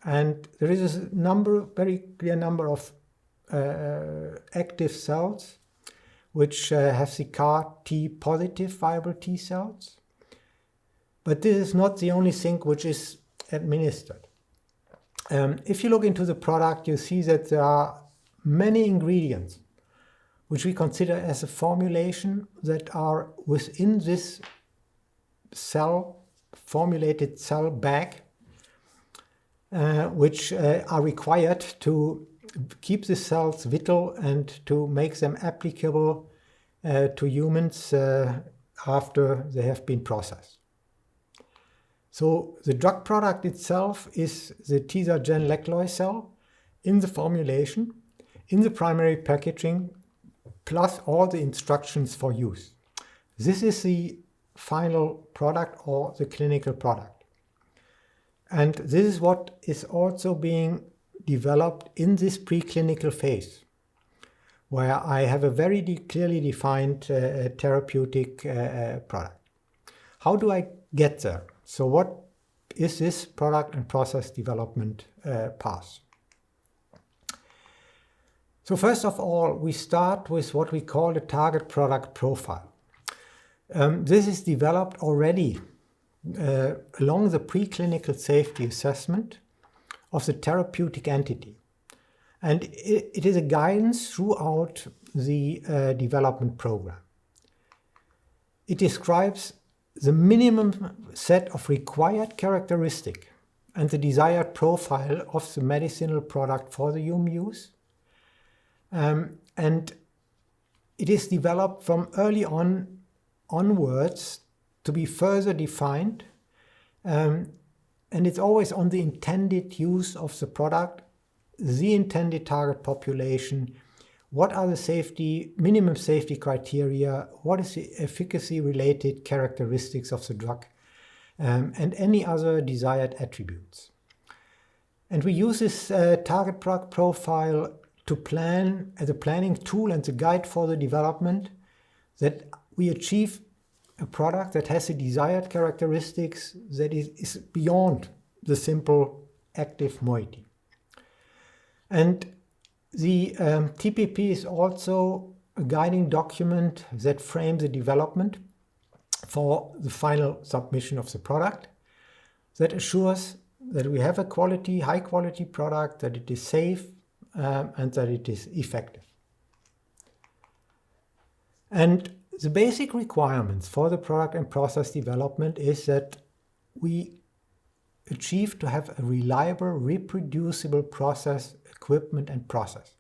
S1: And there is a very clear number of active cells which have the CAR-T positive viable T cells. But this is not the only thing which is administered. If you look into the product, you see that there are many ingredients which we consider as a formulation that are within this formulated cell bag, which are required to keep the cells vital and to make them applicable to humans after they have been processed. So the drug product itself is the thiazogen-lec-lysol in the formulation, in the primary packaging, plus all the instructions for use. This is the final product or the clinical product. And this is what is also being developed in this preclinical phase, where I have a very clearly defined therapeutic product. How do I get there? So what is this product and process development path? So first of all, we start with what we call the target product profile. This is developed already along the preclinical safety assessment of the therapeutic entity. And it is a guidance throughout the development program. It describes the minimum set of required characteristics and the desired profile of the medicinal product for the human use. And it is developed from early onwards to be further defined, and it's always on the intended use of the product, the intended target population, what are the minimum safety criteria, what is the efficacy-related characteristics of the drug, and any other desired attributes. And we use this target product profile to plan as a planning tool and the guide for the development, that we achieve a product that has the desired characteristics that is beyond the simple active moiety. And the TPP is also a guiding document that frames the development for the final submission of the product, that assures that we have a high quality product, that it is safe, and that it is effective. And the basic requirements for the product and process development is that we achieve to have a reliable, reproducible process, equipment and process.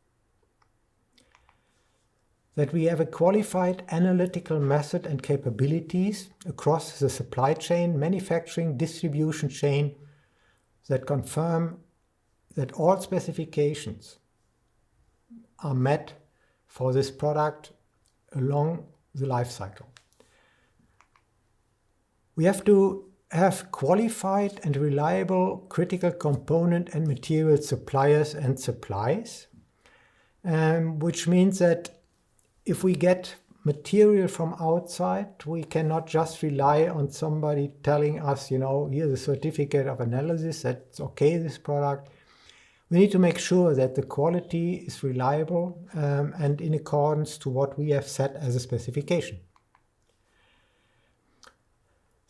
S1: That we have a qualified analytical method and capabilities across the supply chain, manufacturing, distribution chain, that confirm that all specifications are met for this product along the life cycle. We have to have qualified and reliable critical component and material suppliers and supplies, which means that if we get material from outside, we cannot just rely on somebody telling us, here's a certificate of analysis that's okay, this product. We need to make sure that the quality is reliable and in accordance to what we have set as a specification.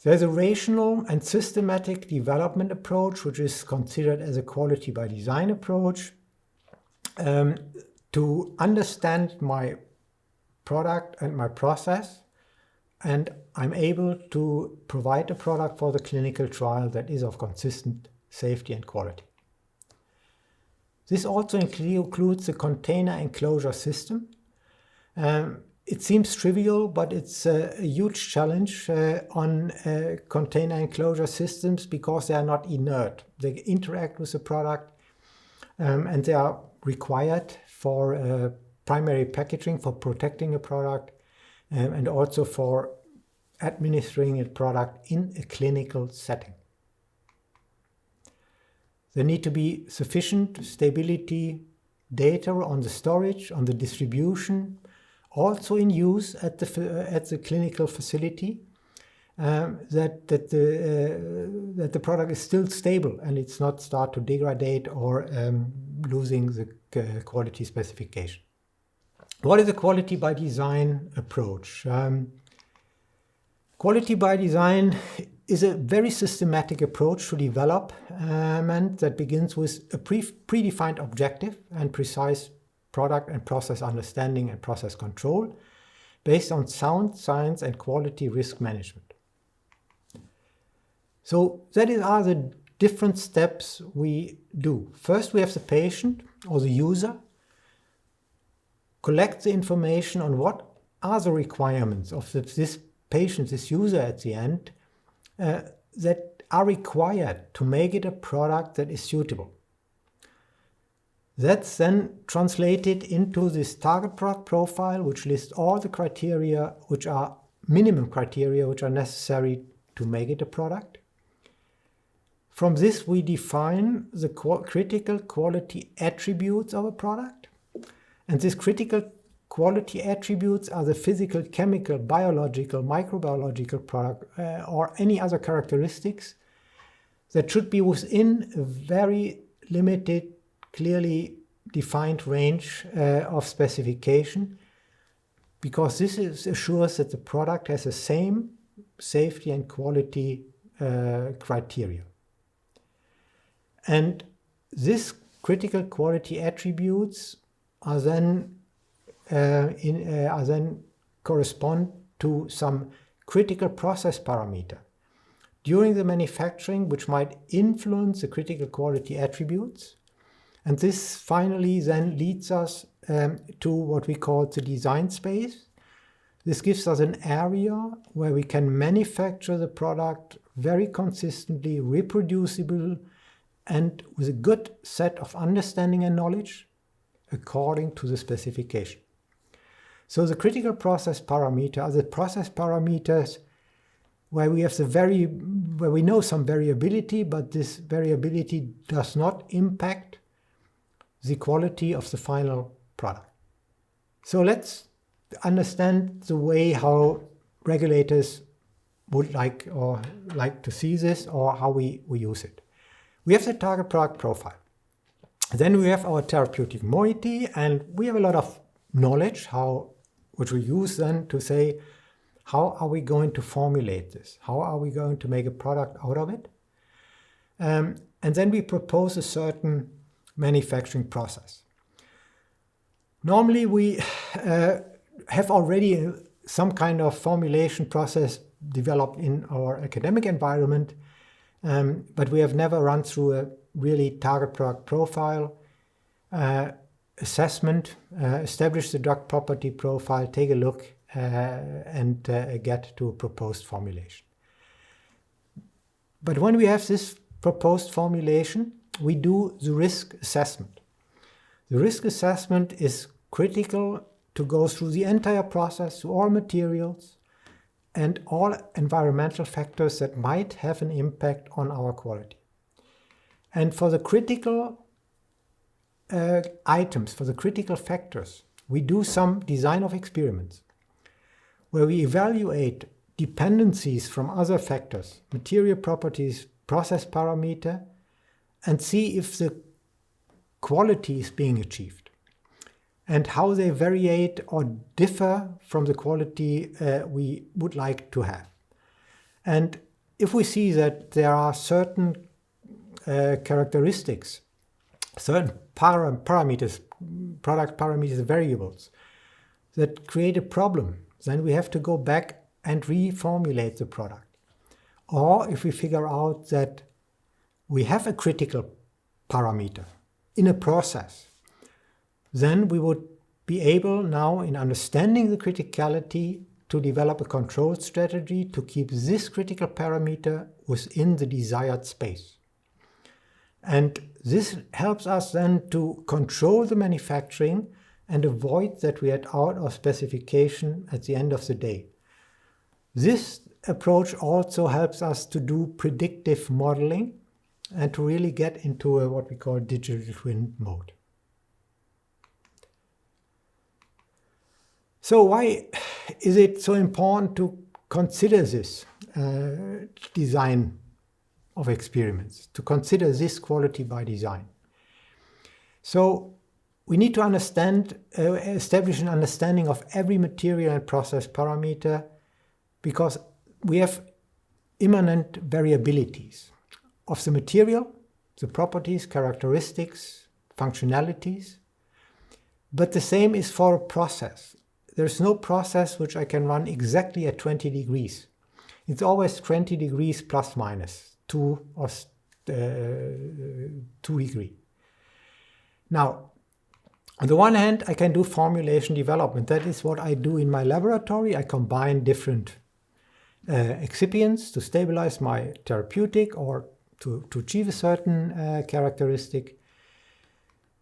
S1: There's a rational and systematic development approach, which is considered as a quality by design approach, to understand my product and my process, and I'm able to provide a product for the clinical trial that is of consistent safety and quality. This also includes the container enclosure system. It seems trivial, but it's a huge challenge on container enclosure systems because they are not inert. They interact with the product and they are required for primary packaging, for protecting a product, and also for administering a product in a clinical setting. There need to be sufficient stability data on the storage, on the distribution, also in use at the clinical facility, that the product is still stable and it's not start to degrade or losing the quality specification. What is a quality by design approach? Quality by design is a very systematic approach to development that begins with a predefined objective and precise product and process understanding and process control based on sound science and quality risk management. So that are the different steps we do. First, we have the patient or the user collect the information on what are the requirements of this patient, this user at the end, that are required to make it a product that is suitable. That's then translated into this target product profile, which lists all the criteria, which are minimum criteria, which are necessary to make it a product. From this, we define the critical quality attributes of a product. And these critical quality attributes are the physical, chemical, biological, microbiological product, or any other characteristics that should be within a very limited, clearly defined range of specification, because this assures that the product has the same safety and quality criteria. And these critical quality attributes are then correspond to some critical process parameter during the manufacturing, which might influence the critical quality attributes, And this finally then leads us to what we call the design space. This gives us an area where we can manufacture the product very consistently, reproducible, and with a good set of understanding and knowledge according to the specification. So the critical process parameter are the process parameters where we have where we know some variability, but this variability does not impact the quality of the final product. So let's understand the way how regulators would like to see this, or how we use it. We have the target product profile. Then we have our therapeutic moiety, and we have a lot of knowledge which we use then to say, how are we going to formulate this? How are we going to make a product out of it? And then we propose a certain manufacturing process. Normally we have already some kind of formulation process developed in our academic environment, but we have never run through a really target product profile assessment, establish the drug property profile, take a look, and get to a proposed formulation. But when we have this proposed formulation, we do the risk assessment. The risk assessment is critical to go through the entire process, through all materials and all environmental factors that might have an impact on our quality. And for the critical items, for the critical factors, we do some design of experiments where we evaluate dependencies from other factors, material properties, process parameter, and see if the quality is being achieved and how they variate or differ from the quality we would like to have. And if we see that there are certain characteristics, certain parameters, product parameters, variables that create a problem, then we have to go back and reformulate the product. Or if we figure out that we have a critical parameter in a process, then we would be able now, in understanding the criticality, to develop a control strategy to keep this critical parameter within the desired space. And this helps us then to control the manufacturing and avoid that we are out of specification at the end of the day. This approach also helps us to do predictive modeling and to really get into what we call digital twin mode. So why is it so important to consider this design of experiments, to consider this quality by design? So we need to establish an understanding of every material and process parameter, because we have immanent variabilities of the material, the properties, characteristics, functionalities. But the same is for a process. There's no process which I can run exactly at 20 degrees. It's always 20 degrees plus minus 2 or 2 degrees. Now, on the one hand, I can do formulation development. That is what I do in my laboratory. I combine different excipients to stabilize my therapeutic or to achieve a certain characteristic.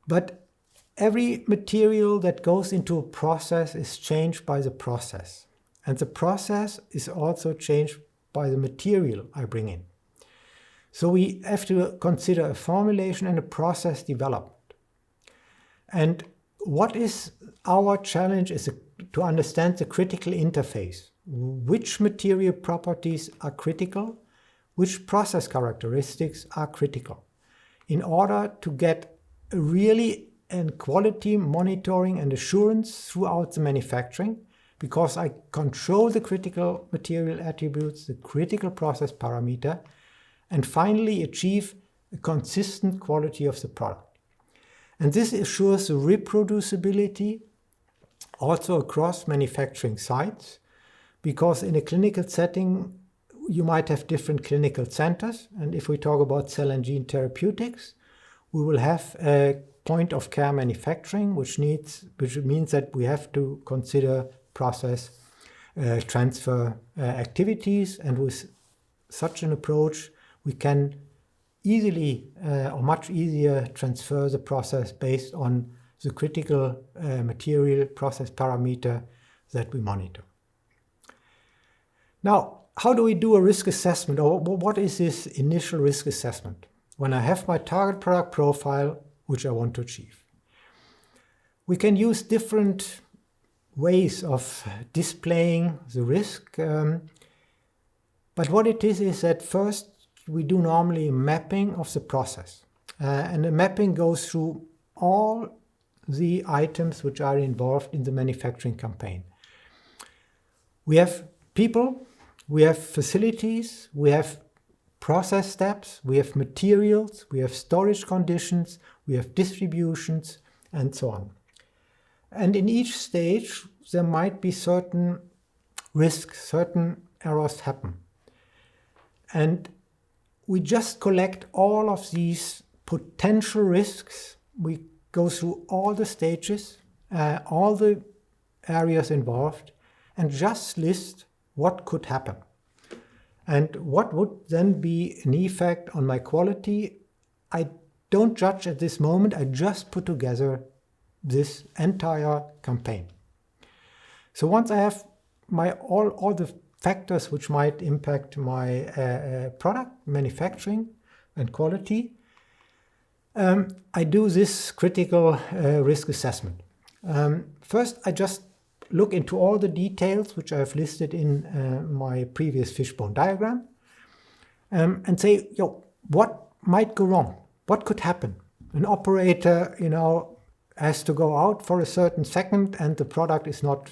S1: But every material that goes into a process is changed by the process. And the process is also changed by the material I bring in. So we have to consider a formulation and a process development. And what is our challenge is to understand the critical interface. Which material properties are critical? Which process characteristics are critical? In order to get a really quality monitoring and assurance throughout the manufacturing, because I control the critical material attributes, the critical process parameter, and finally achieve a consistent quality of the product. And this assures the reproducibility also across manufacturing sites, because in a clinical setting, you might have different clinical centers. And if we talk about cell and gene therapeutics, we will have a point of care manufacturing, which means that we have to consider process transfer activities, and with such an approach we can easily or much easier transfer the process based on the critical material process parameter that we monitor. Now, how do we do a risk assessment, or what is this initial risk assessment when I have my target product profile which I want to achieve? We can use different ways of displaying the risk, but what it is that first we do normally a mapping of the process, and the mapping goes through all the items which are involved in the manufacturing campaign. We have people, we have facilities, we have process steps, we have materials, we have storage conditions, we have distributions, and so on. And in each stage there might be certain risks, certain errors happen. And we just collect all of these potential risks. We go through all the stages, all the areas involved, and just list what could happen. And what would then be an effect on my quality. I don't judge at this moment, I just put together this entire campaign. So once I have my all the factors which might impact my product manufacturing and quality, I do this critical risk assessment. First, I just look into all the details which I have listed in my previous fishbone diagram, and say, what might go wrong? What could happen? An operator, has to go out for a certain second and the product is not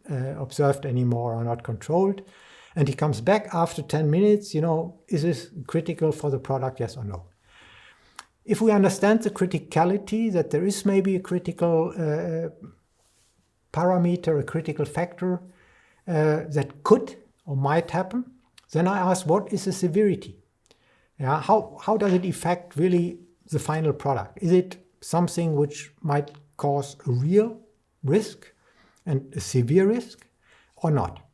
S1: observed anymore or not controlled, and he comes back after 10 minutes, is this critical for the product, yes or no? If we understand the criticality, that there is maybe a critical parameter, a critical factor that could or might happen, then I ask, what is the severity? How does it affect really the final product? Is it something which might cause a real risk and a severe risk or not?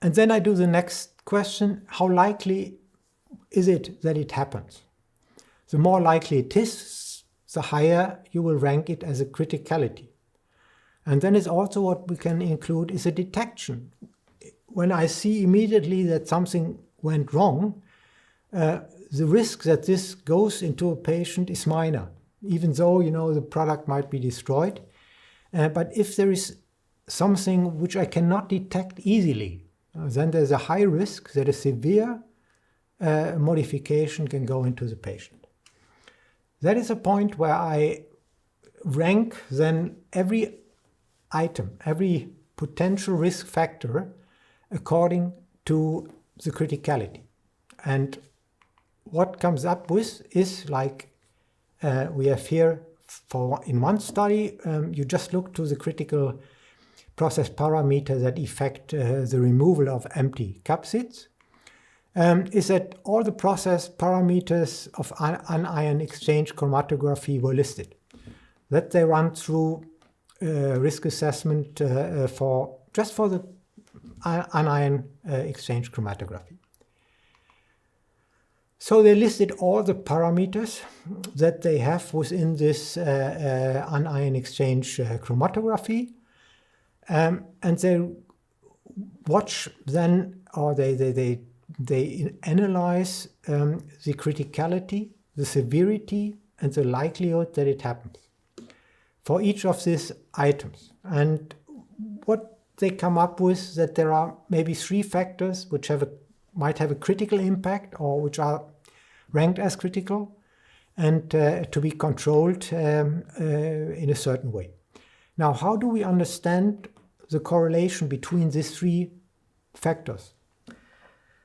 S1: And then I do the next question, how likely is it that it happens? The more likely it is, the higher you will rank it as a criticality. And then it's also what we can include is a detection. When I see immediately that something went wrong, the risk that this goes into a patient is minor, even though the product might be destroyed. But if there is something which I cannot detect easily, then there's a high risk that a severe modification can go into the patient. That is a point where I rank then every item, every potential risk factor according to the criticality. And what comes up with is like we have here in one study, you just look to the critical process parameter that affect the removal of empty capsids, is that all the process parameters of anion exchange chromatography were listed. That they run through risk assessment for the anion exchange chromatography. So they listed all the parameters that they have within this anion exchange chromatography, and they watch then, or they analyze the criticality, the severity, and the likelihood that it happens for each of these items. And what they come up with, that there are maybe 3 factors which might have a critical impact, or which are ranked as critical, and to be controlled in a certain way. Now, how do we understand the correlation between these 3 factors?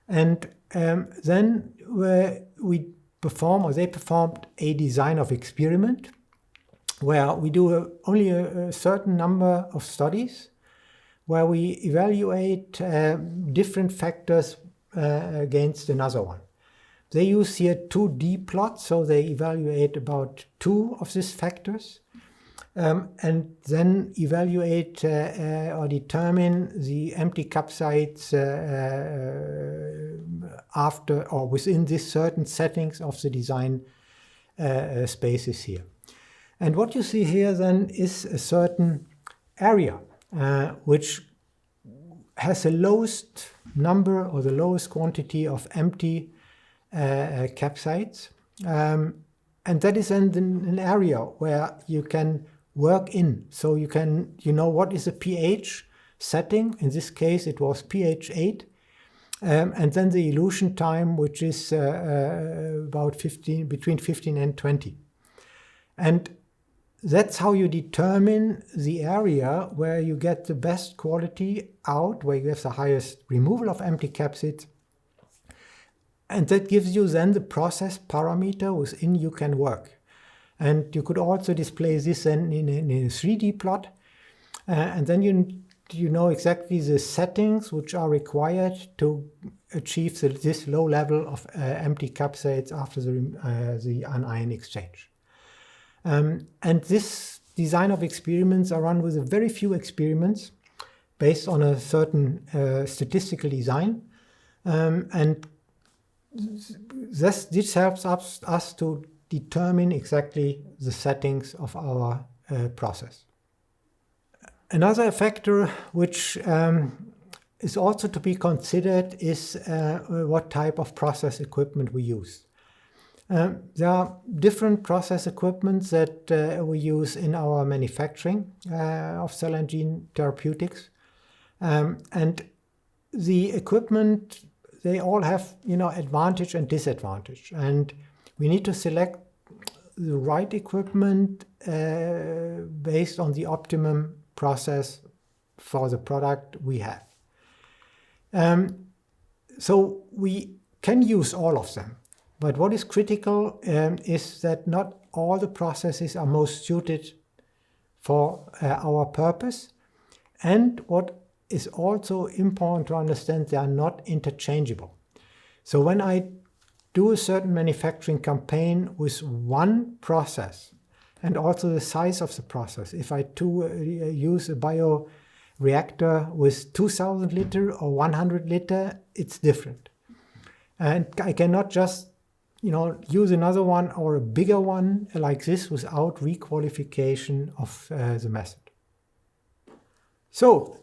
S1: And then we perform, or they performed, a design of experiment where we do only a certain number of studies where we evaluate different factors against another one. They use here 2D plots, so they evaluate about 2 of these factors. And then evaluate or determine the empty cap sites after or within these certain settings of the design spaces here. And what you see here then is a certain area which has the lowest number or the lowest quantity of empty cap sites. And that is then an area where you can work in. So you know what is a pH setting. In this case, it was pH 8. And then the elution time, which is about between 15 and 20. And that's how you determine the area where you get the best quality out, where you have the highest removal of empty capsids. And that gives you then the process parameter within you can work. And you could also display this in a 3D plot. And then you know exactly the settings which are required to achieve this low level of empty capsids after the anion exchange. And this design of experiments are run with a very few experiments based on a certain statistical design. And this helps us to determine exactly the settings of our process. Another factor which is also to be considered is what type of process equipment we use. There are different process equipments that we use in our manufacturing of cell and gene therapeutics. And the equipment, they all have, advantage and disadvantage. And we need to select the right equipment based on the optimum process for the product we have. So we can use all of them. But what is critical is that not all the processes are most suited for our purpose. And what is also important to understand, they are not interchangeable. So when I do a certain manufacturing campaign with one process, and also the size of the process, if I use a bioreactor with 2,000 liter or 100 liter, it's different. And I cannot just use another one or a bigger one like this without requalification of the method. So,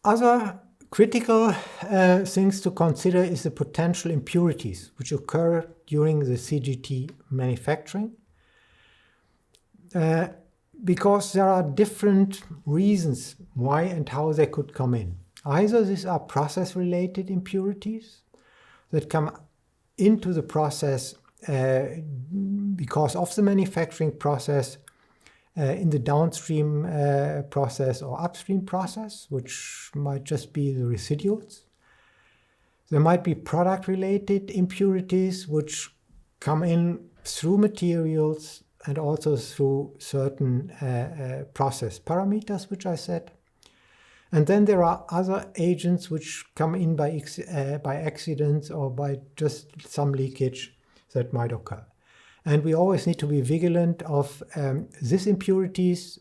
S1: other critical things to consider is the potential impurities which occur during the CGT manufacturing. Because there are different reasons why and how they could come in. Either these are process-related impurities that come into the process because of the manufacturing process in the downstream process or upstream process, which might just be the residuals. There might be product-related impurities which come in through materials and also through certain process parameters, which I said. And then there are other agents which come in by accident or by just some leakage that might occur. And we always need to be vigilant of these impurities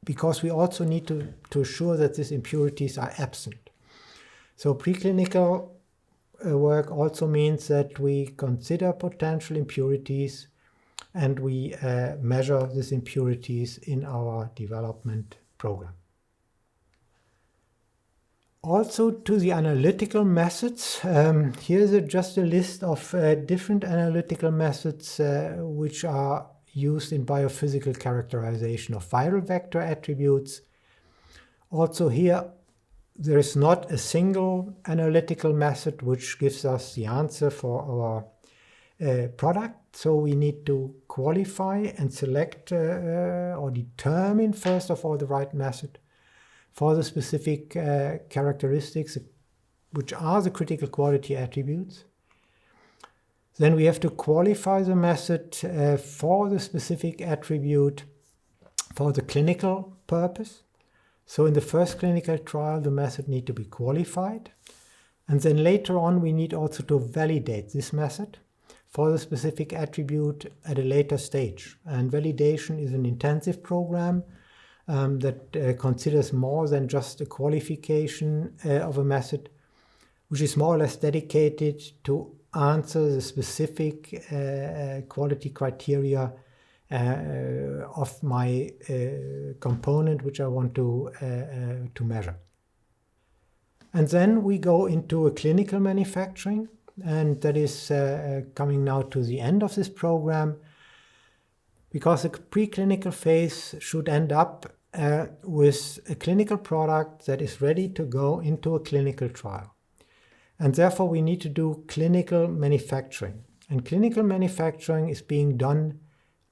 S1: because we also need to assure that these impurities are absent. So preclinical work also means that we consider potential impurities and we measure these impurities in our development program. Also to the analytical methods, here's just a list of different analytical methods which are used in biophysical characterization of viral vector attributes. Also here, there is not a single analytical method which gives us the answer for our product. So we need to qualify and select or determine first of all the right method for the specific characteristics which are the critical quality attributes. Then we have to qualify the method for the specific attribute for the clinical purpose. So in the first clinical trial, the method needs to be qualified. And then later on, we need also to validate this method for the specific attribute at a later stage. And validation is an intensive program that considers more than just a qualification of a method, which is more or less dedicated to answer the specific quality criteria of my component which I want to measure. And then we go into a clinical manufacturing, and that is coming now to the end of this program, because the preclinical phase should end up with a clinical product that is ready to go into a clinical trial. And therefore we need to do clinical manufacturing. And clinical manufacturing is being done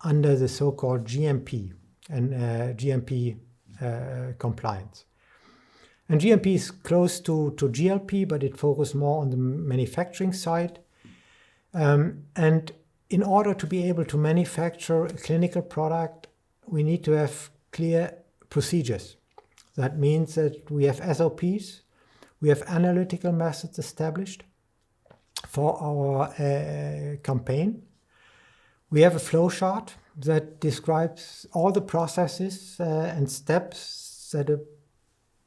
S1: under the so-called GMP and GMP compliance. And GMP is close to GLP, but it focuses more on the manufacturing side. And in order to be able to manufacture a clinical product, we need to have clear procedures. That means that we have SOPs, we have analytical methods established for our campaign. We have a flowchart that describes all the processes and steps that a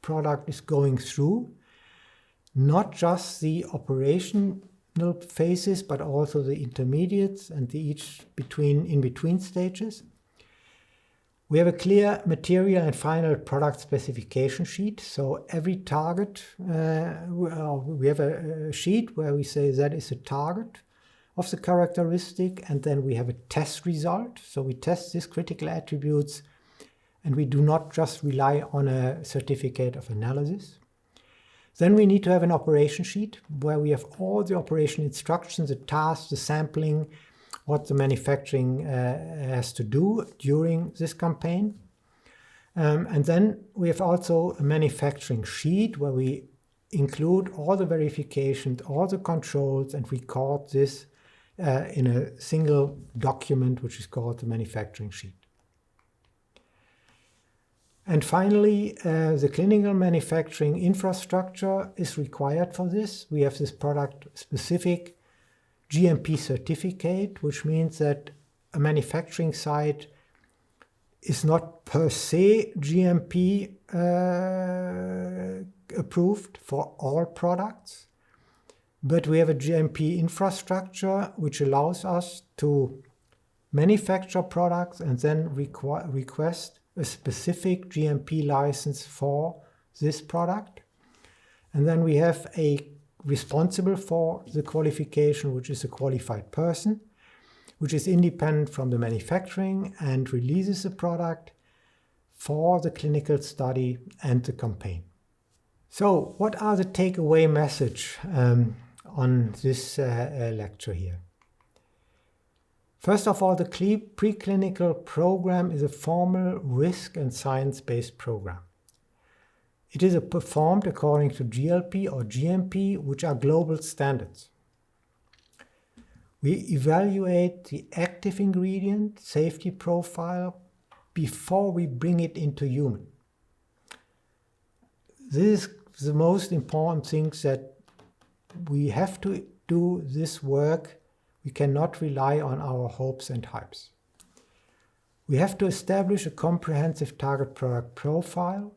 S1: product is going through, not just the operational phases, but also the intermediates and the in-between stages. We have a clear material and final product specification sheet. So every target, we have a sheet where we say that is a target of the characteristic, and then we have a test result. So we test these critical attributes, and we do not just rely on a certificate of analysis. Then we need to have an operation sheet where we have all the operation instructions, the tasks, the sampling, what the manufacturing has to do during this campaign. And then we have also a manufacturing sheet where we include all the verifications, all the controls, and record this in a single document, which is called the manufacturing sheet. And finally, the clinical manufacturing infrastructure is required for this. We have this product-specific GMP certificate, which means that a manufacturing site is not per se GMP approved for all products, but we have a GMP infrastructure which allows us to manufacture products and then request a specific GMP license for this product. And then we have a responsible for the qualification, which is a qualified person, which is independent from the manufacturing and releases the product for the clinical study and the campaign. So what are the takeaway message on this lecture here? First of all, the preclinical program is a formal risk and science-based program. It is performed according to GLP or GMP, which are global standards. We evaluate the active ingredient safety profile before we bring it into human. This is the most important thing, that we have to do this work. We cannot rely on our hopes and hypes. We have to establish a comprehensive target product profile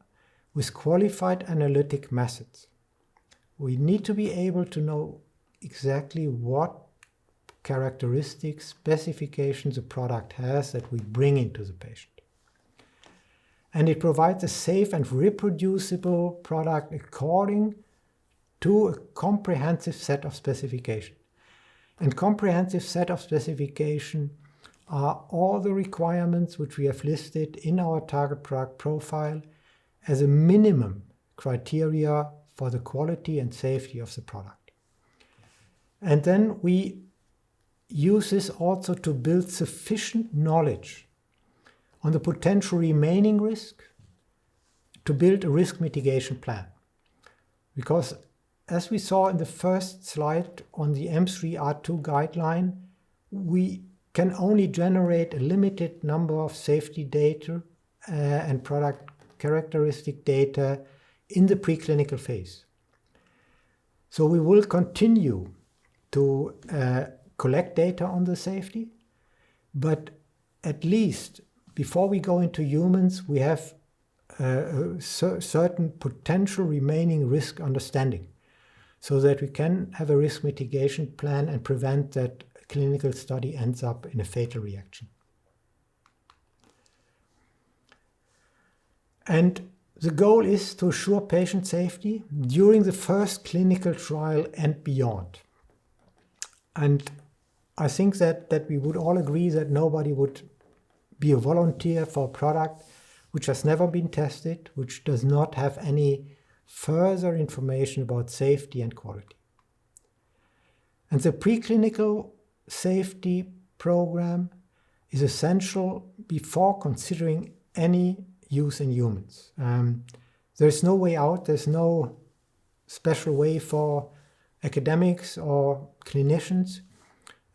S1: with qualified analytic methods. We need to be able to know exactly what characteristics, specifications the product has that we bring into the patient. And it provides a safe and reproducible product according to a comprehensive set of specifications. And comprehensive set of specification are all the requirements which we have listed in our target product profile as a minimum criteria for the quality and safety of the product. And then we use this also to build sufficient knowledge on the potential remaining risk to build a risk mitigation plan. Because as we saw in the first slide on the M3R2 guideline, we can only generate a limited number of safety data and product characteristic data in the preclinical phase. So we will continue to collect data on the safety, but at least before we go into humans, we have a certain potential remaining risk understanding, so that we can have a risk mitigation plan and prevent that a clinical study ends up in a fatal reaction. And the goal is to assure patient safety during the first clinical trial and beyond. And I think that we would all agree that nobody would be a volunteer for a product which has never been tested, which does not have any further information about safety and quality. And the preclinical safety program is essential before considering any use in humans. There's no way out, there's no special way for academics or clinicians.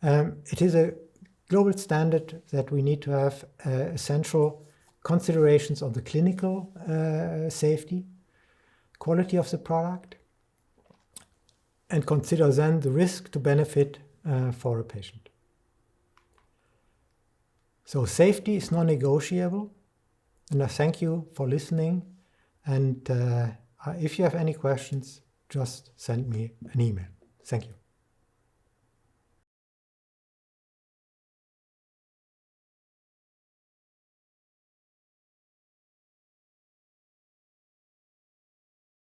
S1: It is a global standard that we need to have essential considerations on the clinical safety, quality of the product, and consider then the risk to benefit for a patient. So safety is non-negotiable, and I thank you for listening. And if you have any questions, just send me an email. Thank you.